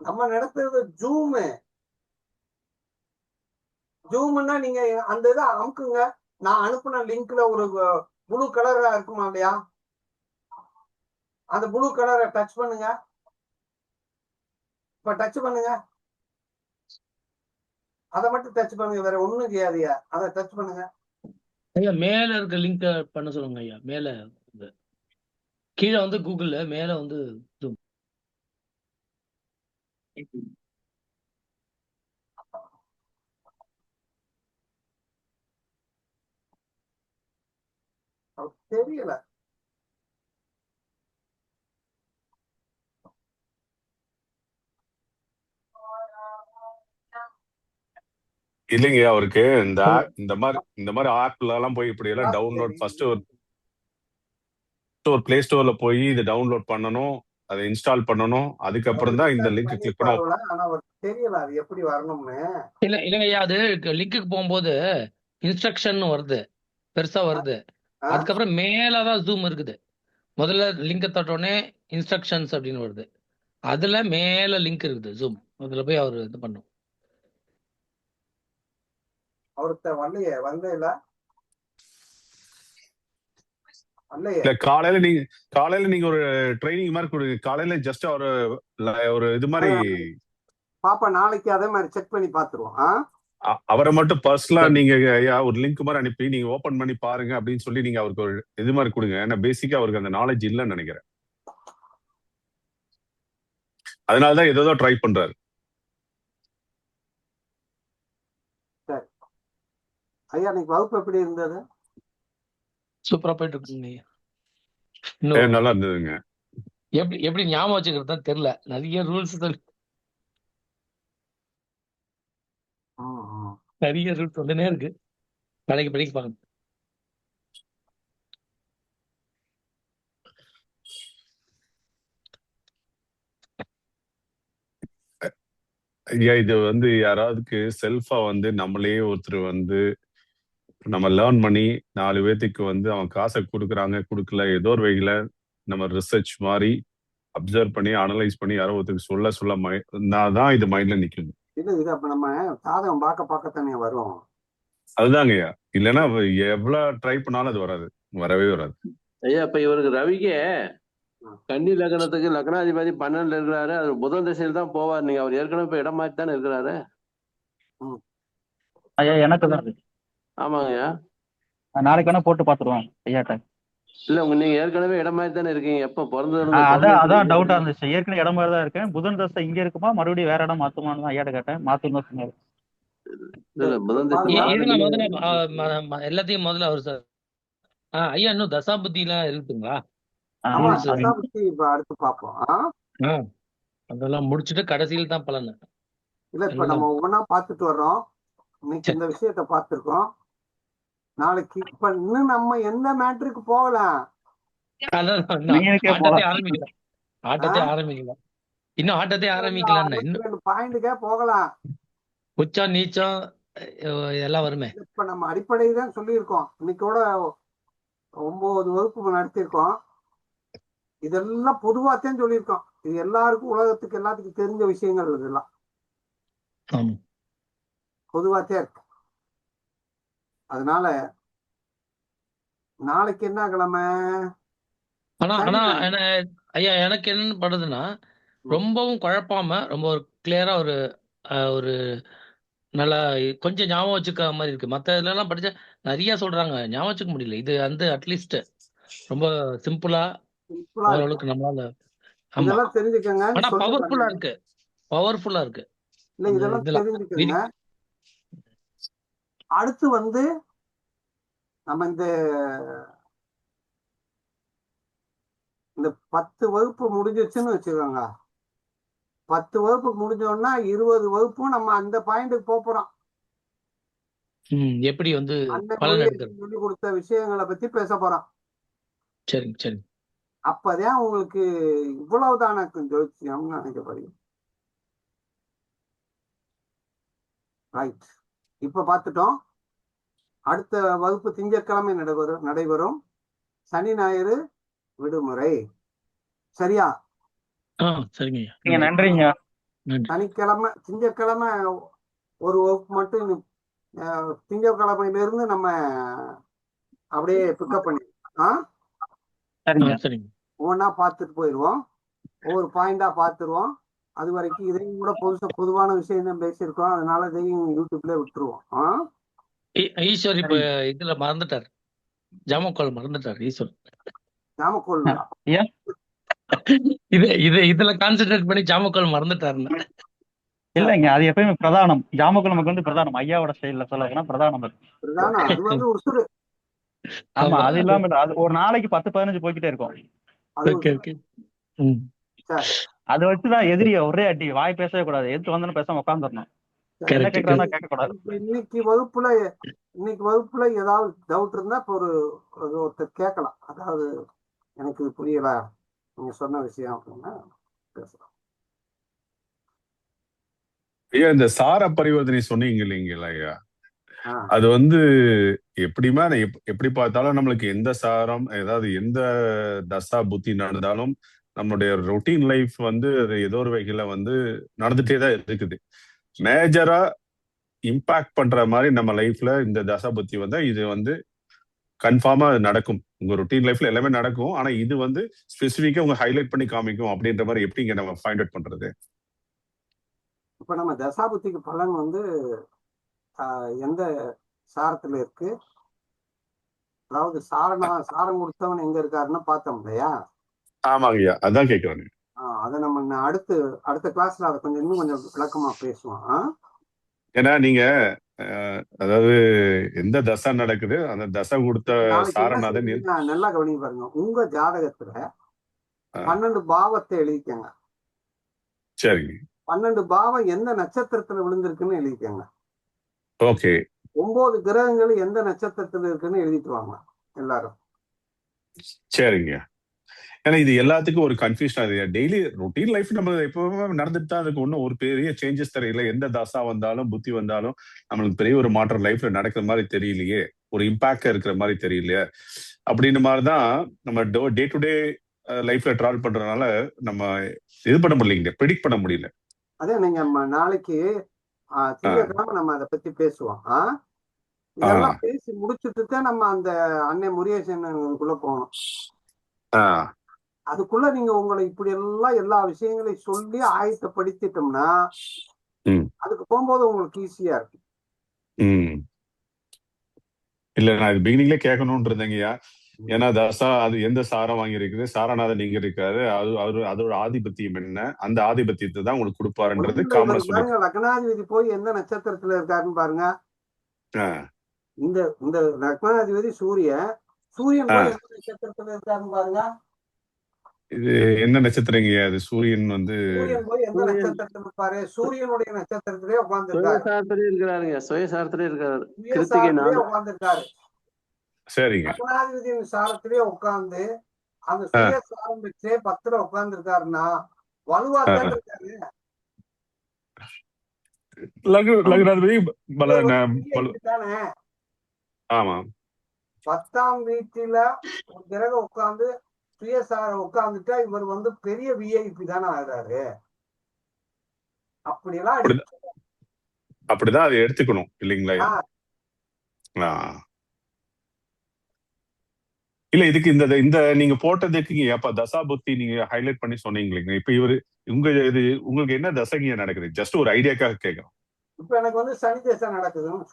நம்ம நடத்துறது ஜூமு. ஜூம்னா நீங்க அந்த இதை அமுக்குங்க. நான் அனுப்புன லிங்க்ல ஒரு ப்ளூ கலரா இருக்குமா இல்லையா? அந்த ப்ளூ கலரை டச் பண்ணுங்க. இப்ப டச் பண்ணுங்க. அதை மட்டும் டச் பண்ணுங்க, வேற ஒண்ணும் செய்யாதியா. அதை டச் பண்ணுங்க. ஐயா மேல இருக்க லிங்க் பண்ண சொல்லுங்க ஐயா. மேல கீழே வந்து கூகுள்ல, மேல வந்து ஜூம். தெரியல. இல்லைங்க அவருக்கு இந்த So, இந்த மாதிரி ஆப்ல எல்லாம் போய் இப்படி எல்லாம் எல்லாம் டவுன்லோட் சரி. ஃபர்ஸ்ட் ஒரு பிளே ஸ்டோர்ல போய் இதை டவுன்லோட் பண்ணணும், அதை இன்ஸ்டால் பண்ணணும், அதுக்கப்புறம் அவர் தான் இந்த இன்ஸ்டால் லிங்க் கிளிக் பண்ண பண்ணிருப்பாருல, ஆனா அவருக்கு தெரியல அது எப்படி வரணும்னு. இல்லைங்கய்யா, அது லிங்க்குக்கு போகும்போது இன்ஸ்ட்ரக்ஷன் வருது, பெருசா வருது. ஆ? அதுக்கப்புறம் மேலதான் ஜூம் இருக்குது. முதல்ல லிங்கை தொட்டோடனே இன்ஸ்ட்ரக்ஷன்ஸ் அப்படின்னு வருது. அதுல மேல லிங்க் இருக்குது ஜூம். அதுல போய் அவர் இது பண்ணும். அவருக்கு வரலையே, வந்தே இல்ல வரலையே. இல்ல காலையில நீங்க ஒரு ட்ரைனிங் மாதிரி கொடுங்க. காலையில ஜஸ்ட் ஒரு இது மாதிரி பாப்பா நாளைக்கு அதே மாதிரி செக் பண்ணி பாத்துருவோம். அவரை மட்டும் பர்சனலா சரி. நீங்க ஐயா ஒரு லிங்க் மாதிரி அனுப்பி நீங்க ஓபன் பண்ணி பாருங்க அப்படின்னு சொல்லி நீங்க அவருக்கு ஒரு இது மாதிரி கொடுங்க. ஏன்னா பேசிக்கா அவருக்கு அந்த நாலேஜ் இல்லைன்னு நினைக்கிறேன். அதனாலதான் ஏதோ ட்ரை பண்றாரு. சரி ஐயா, இன்னைக்கு வகுப்பு எப்படி இருந்தது? சூப்பரா போயிட்டு இருக்குங்க. இன்னும் நல்லா இருந்ததுங்க. எப்படி ஞாபகம் வச்சுக்கிறது தான் தெரியல. நிறைய ரூல்ஸ் நிறைய ரூல்ஸ் வந்துனே இருக்கு. படிக்க பாருங்க. ஐயா இது யாராவதுக்கு செல்ஃபா நம்மளே ஒருத்தர் நம்ம லேர்ன் பண்ணி 4 பேத்துக்கு அவன் காசை கொடுக்குறாங்க கொடுக்கல ஏதோ ஒரு வகையில நம்ம ரிசர்ச் மாதிரி அப்சர்வ் பண்ணி அனலைஸ் பண்ணி யாரோ ஒருத்தருக்கு சொல்ல தான் இது மைண்ட்ல நிக்குது. இது அப்ப நம்ம சாதகம் பார்க்கத்தானே வரும். அதுதாங்க ஐயா. இல்லைன்னா எவ்வளவு ட்ரை பண்ணாலும் அது வரவே வராது. ஐயா இப்ப இவருக்கு ரவிக்கு கன்னி லக்னத்துக்கு லக்னாதிபதி 12 இருக்கிறாரு. அது புதன் திசையில் தான் போவார். நீங்க அவர் ஏற்கனவே இப்ப இடம் மாற்றி தானே இருக்கிறாரு. ஐயா எனக்கு தான் அது. ஆமாங்க ஐயா. நாளைக்கு வேணா போட்டு பாத்துருவோம் ஐயாட்ட. இல்ல நீங்க ஏற்கனவே இடம் மாதிரி தானே இருக்கீங்க. எப்ப அதான் டவுட்டா இருந்துச்சு. ஏற்கனவே இடம் மாதிரி தான் இருக்கேன். புதன் தசை இங்க இருக்குமா, மறுபடியும் வேற இடம் மாத்துமான்னு தான் ஐயாட்ட கேட்டேன். மாத்துன்னு சொன்னாரு. புதன் திசை எல்லாத்தையும் முதல்ல அவர் சார். ஐயா இன்னும் தசாபுத்தி எல்லாம் இருக்குங்களா? இப்ப அடுத்து பாப்போம். அதெல்லாம் முடிச்சுட்டு கடைசியில் தான் பலன். இல்ல இப்ப நம்ம ஒவ்வொன்னா பாத்துட்டு வர்றோம். இன்னைக்கு இந்த விஷயத்த பார்த்திருக்கோம். நாளைக்கு இப்ப இன்னும் நம்ம எந்த மேட்ருக்கு போகலாம். ஆட்டத்தை ஆரம்பிக்கல. பாயிண்ட்டுக்கே போகலாம். உச்சம் நீச்சம் எல்லாம் வருமே. இப்ப நம்ம அடிப்படையை தான் சொல்லியிருக்கோம். இன்னைக்கோட 9 வகுப்பு நடத்திருக்கோம். இதெல்லாம் பொதுவாத்தான் சொல்லியிருக்கோம். இது எல்லாருக்கும் உலகத்துக்கு எல்லாத்துக்கும் தெரிஞ்ச விஷயங்கள் இதெல்லாம் பொதுவாத்தே இருக்கு. அதனால நாளைக்கு என்ன கிழமை? ஆனா ஐயா எனக்கு என்ன படுதுன்னா, ரொம்பவும் குழப்பாம ரொம்ப ஒரு கிளியரா ஒரு நல்லா கொஞ்சம் ஞாபகம் வச்சுக்க மாதிரி இருக்கு. மத்த இதுல எல்லாம் படிச்சா நிறைய சொல்றாங்க, ஞாபகம் வச்சுக்க முடியல. இது அட்லீஸ்ட் ரொம்ப சிம்பிளா ஓரளவுக்கு நம்மளால. இதெல்லாம் தெரிஞ்சுக்கங்க. ஆனா பவர்ஃபுல்லா இருக்கு. இல்ல இதெல்லாம் தெரிஞ்சுக்கங்க. அடுத்து நம்ம இந்த 10 வகுப்பு முடிஞ்சிச்சுன்னு வச்சுக்கோங்க. 10 வகுப்பு முடிஞ்சோம்னா 20 வகுப்பும் நம்ம அந்த பாயிண்ட்டுக்கு போறோம். எப்படி சொல்லி கொடுத்த விஷயங்களை பத்தி பேச போறோம். சரி. அப்பதான் உங்களுக்கு இவ்வளவுதான ஜோசியம்னு நினைக்கப்படுது. ரைட். இப்ப பார்த்துட்டோம். அடுத்த வகுப்பு திங்கட்கிழமை நடைபெறும். சனி ஞாயிறு விடுமுறை. சரியா? சரிங்க. நன்றிங்க. சனிக்கிழமை திங்கட்கிழமை ஒரு வகுப்பு மட்டும். திங்கட்கிழமையில இருந்து நம்ம அப்படியே பிக்கப் பண்ணிடலாம். ஒவ்வொன்னா பார்த்துட்டு போயிடுவோம். ஒவ்வொரு பாயிண்டா பார்த்துருவோம். அது வரைக்கும் இதையும் கூட பொதுவான விஷயம் தான் பேசியிருக்கோம். அதனால இதையும் யூடியூப்ல விட்டுருவோம். ஈஸ்வர் இப்ப இதுல மறந்துட்டார். ஜாமக்கோல் மறந்துட்டார் ஈஸ்வர். ஜாமக்கோல் இதுல கான்சென்ட்ரேட் பண்ணி ஜாமக்கோல் மறந்துட்டாருன்னு. இல்லைங்க, அது எப்பயுமே பிரதானம். ஜாமக்கோல் நமக்கு பிரதானம். ஐயாவோட ஸ்டைல்ல சொல்ல பிரதானம். ஆமா, அது இல்லாம அது ஒரு நாளைக்கு 10-15 போய்கிட்டே இருக்கும். அதை வச்சுதான் எதிரிய ஒரே அடி. வாய் பேசவே கூடாது. எதிர்த்து வந்தோன்னு பேசாம உட்காந்துடணும். என்ன கரெக்ட் கேட்கறானோ கேட்கக்கூடாது. இப்ப இன்னைக்கு வகுப்புல ஏதாவது டவுட் இருந்தா இப்போ ஒருத்தர் கேட்கலாம். அதாவது எனக்கு இது புரியல நீங்க சொன்ன விஷயம் அப்படின்னா பேசலாம். ஐயா இந்த சார பரிவர்த்தனை சொன்னீங்க இல்லைங்களா ஐயா, ஆஹ் அது எப்படிமா எப்படி பார்த்தாலும் நம்மளுக்கு எந்த சாரம் ஏதாவது எந்த தசா புத்தி நடந்தாலும் நம்மளுடைய ரொட்டீன் லைஃப் அது ஏதோ ஒரு வகையில நடந்துட்டே தான் இருக்குது. மேஜரா இம்பாக்ட் பண்ற மாதிரி நம்ம லைஃப்ல இந்த தசா புத்தி வந்தா இது கன்ஃபார்மா நடக்கும். உங்க ரொட்டீன் லைஃப்ல எல்லாமே நடக்கும். ஆனா இது ஸ்பெசிஃபிக்கா உங்க ஹைலைட் பண்ணி காமிக்கும் அப்படின்ற மாதிரி எப்படிங்க நம்ம ஃபைண்ட் அவுட் பண்றது? இப்ப நம்ம தசாபுத்திக்கு பலன் எந்த சாரத்துல இருக்கு, அதாவது சாரம் கொடுத்தவன் எங்க இருக்காருன்னு பார்த்தோம் இல்லையா? ஆமாங்க ஐயா, அதான் கேட்கிறேன். அதை நம்ம அடுத்த கிளாஸ்ல அதை இன்னும் கொஞ்சம் விளக்கமா பேசுவோம். ஏன்னா நீங்க அதாவது எந்த தசை நடக்குது அந்த தசை கொடுத்த சாரநாதன் நல்லா கவனிக்க பாருங்க. உங்க ஜாதகத்துல 12 பாவத்தை எழுதிக்கங்க. சரிங்க. 12 பாவம் எந்த நட்சத்திரத்துல விழுந்திருக்குன்னு எழுதிக்கங்க. ஓகே. 9 கிரகங்கள் எந்த நட்சத்திரத்துல இருக்குன்னு எழுதிட்டு வாங்க எல்லாரும். சரிங்க. ஏன்னா இது எல்லாத்துக்கும் ஒரு கன்ஃபியூஷன் ஆகுது. டெய்லி ரொட்டீன் லைஃப் நம்ம எப்பவுமே நடந்துட்டு தான் அதுக்கு ஒன்றும் ஒரு பெரிய சேஞ்சஸ் தெரியல. எந்த தசா வந்தாலும் புத்தி வந்தாலும் நம்மளுக்கு பெரிய ஒரு மாற்றம் லைஃப்ல நடக்கிற மாதிரி தெரியலையே, ஒரு இம்பாக்ட் இருக்கிற மாதிரி தெரியலையே அப்படின்ற மாதிரிதான் நம்ம டே டு டே லைஃப்ல டிராவல் பண்றதுனால நம்ம இது பண்ண முடியலைங்க, ப்ரெடிக்ட் பண்ண முடியல. அதே நீங்க நாளைக்கு திங்கட்கிழமை நம்ம அதை பத்தி பேசுவோம். இதெல்லாம் பேசி முடிச்சுட்டு தான் நம்ம அந்த அன்னை முருகேசனுக்குள்ள போகணும். அதுக்குள்ள நீங்க உங்களை இப்படி எல்லாம் எல்லா விஷயங்களையும் சொல்லி ஆயத்தப்படுத்திட்டோம்னா அதுக்கு போகும்போது உங்களுக்கு ஈஸியா இருக்கு. இல்ல நான் இது பிகினிங்ல கேட்கணும்னு இருந்தேங்கய்யா. ஏன்னா தசா அது எந்த சாரம் வாங்கி இருக்குது, சாரநாதன் நீங்க இருக்காரு, அதோட ஆதிபத்தியம் என்ன, அந்த ஆதிபத்தியத்தை தான் உங்களுக்கு கொடுப்பாருன்றது காமனா சொல்லுங்க. லக்னாதிபதி போய் எந்த நட்சத்திரத்துல இருக்காருன்னு பாருங்க. இந்த லக்னாதிபதி சூரியன் போய் எந்த நட்சத்திரத்துல இருக்காருன்னு பாருங்க. இது என்ன நட்சத்திரங்கய்யா? அது சூரியன் சூரியன் போய் எந்த நட்சத்திரத்துல இருப்பாரு? சூரியனுடைய நட்சத்திரத்திலே உட்கார்ந்துருக்காரு. சுயசாரத்திலே இருக்காரு. உட்கார்ந்துருக்காரு. சரிங்க. லக்னாதிபதியின் சாரத்திலே உட்கார்ந்து அந்த சுயசாரம் பெற்றே 10ல உட்கார்ந்துருக்காருன்னா வலுவாத்தான் இருக்காரு. லக்னாதிபதி தானே. ஆமா. 10ஆம் வீட்டுல ஒரு கிரகம் உட்கார்ந்து சுயசாரம் உட்கார்ந்துட்டா இவர் பெரிய விஐபி தானே ஆகிறாரு. அப்படிதான் அதை எடுத்துக்கணும் இல்லைங்களா? இல்ல இதுக்கு இந்த நீங்க போட்டதுக்கு அப்ப தசா புத்தி நீங்க ஹைலைட் பண்ணி சொன்னீங்க. இப்ப உங்களுக்கு என்ன தசைங்க நடக்குது? ஜஸ்ட் ஒரு ஐடியாக்காக கேட்கறோம். இப்ப எனக்கு சனி திசை நடக்குதுன்னு.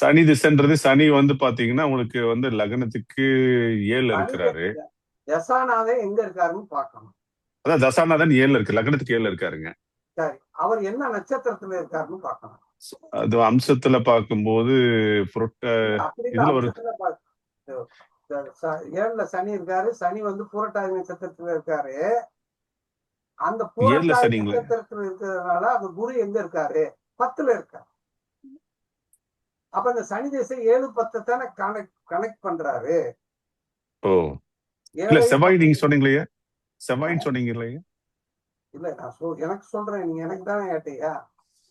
சனி திசைன்றது சனி பாத்தீங்கன்னா உங்களுக்கு லக்னத்துக்கு 7ல இருக்கிறாரு. தசாநாதன் எங்க இருக்காருன்னு பாக்கணும். அதான் தசாநாதன் 7ல இருக்கு, லக்னத்துக்கு 7ல இருக்காருங்க. சரி, அவர் என்ன நட்சத்திரத்துல இருக்காருன்னு பாக்கணும். அது அம்சத்துல பாக்கும்போது இதுல ஒரு 7ல சனி இருக்காரு. சனி புரட்டாதி நட்சத்திரத்துல இருக்காரு. அந்த புரட்டாதி நட்சத்திரத்துல இருக்கிறதுனால அந்த குரு எங்க இருக்காரு? 10ல இருக்காரு. அப்ப இந்த சனி திசை 7-10 தானே கனெக்ட் பண்றாரு. ஓ இல்ல செவ்வாய் நீங்க சொன்னீங்களே, செவ்வாய்ன்னு சொன்னீங்க இல்லையா? இல்ல நான் எனக்கு சொல்றேன், நீங்க எனக்கு தானே கேட்டீங்க.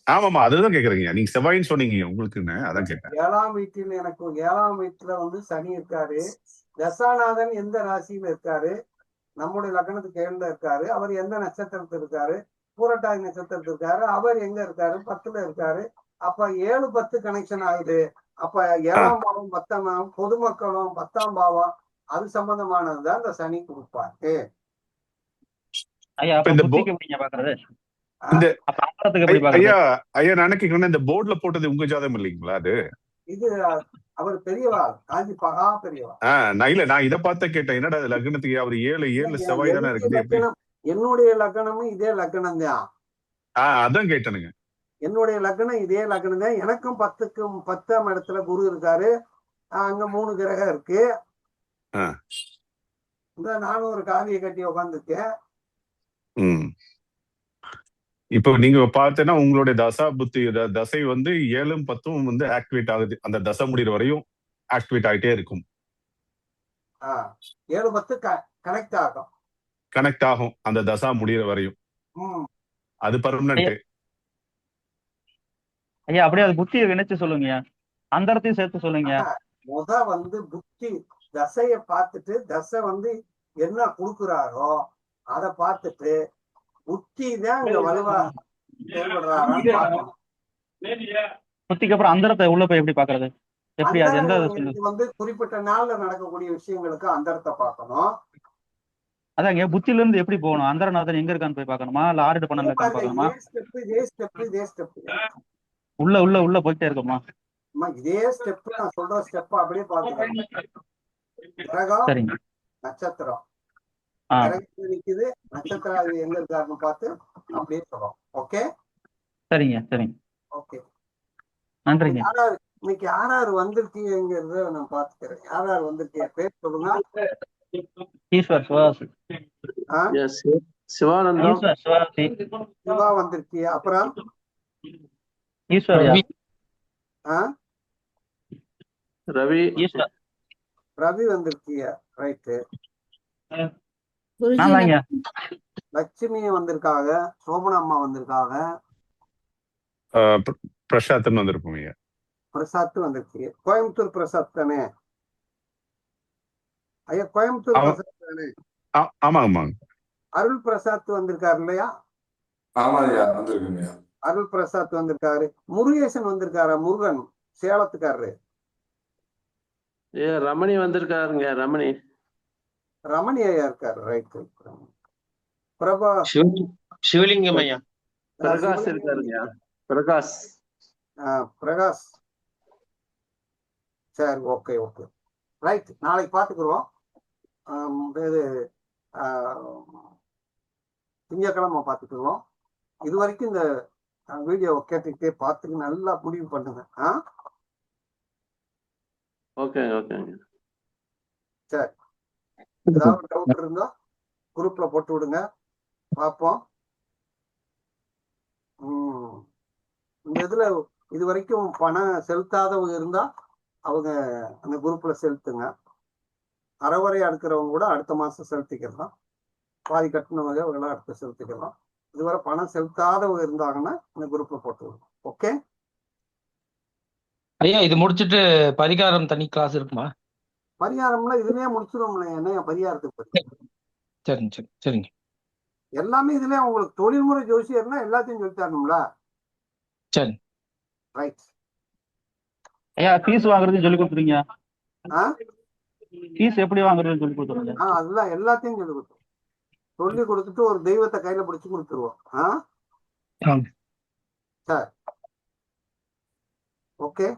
ஆமாமா, அதுதான் கேக்குறீங்க. நீங்க செவ்வாய்ன்னு சொன்னீங்க உங்களுக்குன்னு, அதான் கேட்டேன். 7ஆம் வீட்டில் எனக்கு 7ஆம் வீட்டுல சனி இருக்காரு. தசாநாதன் எந்த ராசியில இருக்காரு? நம்முடைய லக்னத்துக்கு 7ல இருக்காரு. அவர் எந்த நட்சத்திரத்துல இருக்காரு? பூரட்டாதி நட்சத்திரத்துல இருக்காரு. அவர் எங்க இருக்காரு? 10ல இருக்காரு. அப்ப 7-10 கனெக்ஷன் ஆகுது. அப்ப 7ஆம் பாவம் 10ஆம் பாவம், பொதுமக்களும் 10ஆம் பாவம் அது சம்பந்தமானதுதான் இந்த சனி கொடுப்பாரு. ஐயா நான் கேட்கிறேன், இந்த போர்டுல போட்டது உங்க ஜாதகம் இல்லைங்களா? அது இது அவர் பெரியவா, காஞ்சி பகா பெரியவா. நான் இதை பார்த்த கேட்டேன். என்னடா லக்னத்துக்கு அவர் 7 செவ்வாய் தானே இருக்குது. என்னுடைய லக்னமும் இதே லக்னம் தான். அதான் கேட்டனுங்க. என்னுடைய லக்னம் இதே லக்னம் தான். எனக்கும் 10ஆம் இடத்துல குரு இருக்காரு. அங்க 3 கிரகம் இருக்கு. நானும் ஒரு காவியை கட்டி உட்காந்துருக்கேன். இப்போ நீங்க பார்த்தீங்கன்னா உங்களுடைய தசா புத்தி தசை வந்து 7ம் 10ம் வந்து ஆக்டிவேட் ஆகுது. அந்த தசை முடிகிற வரையும் ஆக்டிவேட் ஆகிட்டே இருக்கும். 7 10 கனெக்ட் ஆகும். கனெக்ட் ஆகும் அந்த தசா முடிகிற வரையும். அது பர்மனன்ட். ஐயா அப்படியே அது புத்தியை இணைச்சு சொல்லுங்க. அந்த இடத்தையும் சேர்த்து சொல்லுங்க. முத வந்து புத்தி தசைய பார்த்துட்டு தசை வந்து என்ன கொடுக்குறாரோ அதை பார்த்துட்டு புத்தி தான் இங்க வலுவா செயல்படுறாரான்னு பார்க்கணும். புத்திக்கு அப்புறம் அந்த இடத்தை உள்ள போய் எப்படி பாக்குறது? எப்படி அது எந்த வந்து குறிப்பிட்ட நாள்ல நடக்கக்கூடிய விஷயங்களுக்கு அந்த இடத்தை பார்க்கணும். அதாங்க புத்தில இருந்து எப்படி போகணும்? அந்தரநாதன் எங்க இருக்கான்னு போய் பார்க்கணுமா இல்ல ஆர்டர் பண்ணல இருக்கான்னு பார்க்கணுமா? இதே ஸ்டெப் உள்ள உள்ள உள்ள போயிட்டே இருக்குமா? இதே ஸ்டெப் நான் சொல்ற ஸ்டெப் அப்படியே பாத்துக்கணும். கிரகம் சரிங்க. நட்சத்திரம் கிரகத்துல நிக்குது, நட்சத்திரம் எங்க இருக்காருன்னு பார்த்து அப்படியே சொல்றோம். ஓகே சரிங்க சரிங்க. ஓகே நன்றிங்க. இன்னைக்கு யார் வந்திருக்கீங்கிறத நான் பாத்துக்கிறேன். யார் வந்திருக்கீங்க பேர் சொல்லுங்க. ஈஸ்வர் சுவாஸ். சிவானந்தம். ஈஸ்வர் சுவாசி. சிவா வந்திருக்கீங்க. அப்புறம் ஈஸ்வர் ரவி. ஈஸ்வர் ரவி வந்திருக்கீங்க. ரைட்டு. லட்சுமி வந்திருக்காங்க. சோபனா அம்மா வந்திருக்காங்க. பிரசாத்னு வந்திருப்போம். பிரசாத் வந்திருக்கீங்க. கோயம்புத்தூர் பிரசாத் தானே ஐயா? கோயம்புத்தூர் பிரசாத் தானே? ஆமா ஆமா. அருள் பிரசாத் வந்திருக்காரு இல்லையா? அருள் பிரசாத் வந்திருக்காரு. முருகேசன் வந்திருக்காரா? முருகன் சேலத்துக்காரரு. ரமணி வந்திருக்காருங்க. ரமணி ரமணி ஐயா இருக்காரு. ரைட். பிரபா சிவலிங்கம் ஐயா. பிரகாஷ் இருக்காருங்க. பிரகாஷ். பிரகாஷ். சரி ஓகே ஓகே ரைட். நாளைக்கு பார்த்துக்குறோம். இது திங்கக்கிழமை பார்த்துக்குறோம். இது வரைக்கும் இந்த வீடியோவை கேட்டுக்கிட்டே பார்த்துட்டு நல்லா முடிவு பண்ணுங்க. ஓகேங்க ஓகேங்க. சரி, ஏதாவது டவுட் இருந்தா குரூப்ல போட்டு விடுங்க, பார்ப்போம். இந்த இதுல இது வரைக்கும் பணம் செலுத்தாதவங்க இருந்தா அவங்க அந்த குரூப்ல செலுத்துங்க. அறவரை அடுக்கிறவங்க கூட அடுத்த மாசம் செலுத்திக்கலாம். பாதி கட்டினவங்க அவங்களாம் அடுத்து செலுத்திக்கலாம். இதுவரை பணம் செலுத்தாதவங்க இருந்தாங்கன்னா இந்த குரூப்ல போட்டு விடுங்க. ஓகே ஐயா, இது முடிச்சுட்டு பரிகாரம் தனி கிளாஸ் இருக்குமா? பரிகாரம்லாம் இதுலயே முடிச்சிடும்ல. என்ன பரிகாரத்துக்கு? சரிங்க சரி சரிங்க. எல்லாமே இதுலயே உங்களுக்கு தொழில்முறை ஜோசியர்னா எல்லாத்தையும் சொல்லி தரணும்ல. சரி ரைட். ஐயா ஃபீஸ் வாங்குறதுன்னு சொல்லி கொடுத்துருங்க. ஃபீஸ் எப்படி வாங்குறதுன்னு சொல்லி கொடுத்துருங்க. அதுதான் எல்லாத்தையும் சொல்லி கொடுத்துருவோம். சொல்லி கொடுத்துட்டு ஒரு தெய்வத்தை கையில பிடிச்சு கொடுத்துருவோம். சரி ஓகே.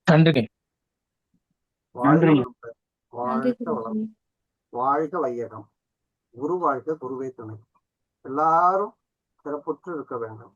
நன்றிங்க. வாழ்க வையகம். குரு வாழ்க, குருவே துணை. எல்லாரும் சிறப்புற்று இருக்க வேண்டும்.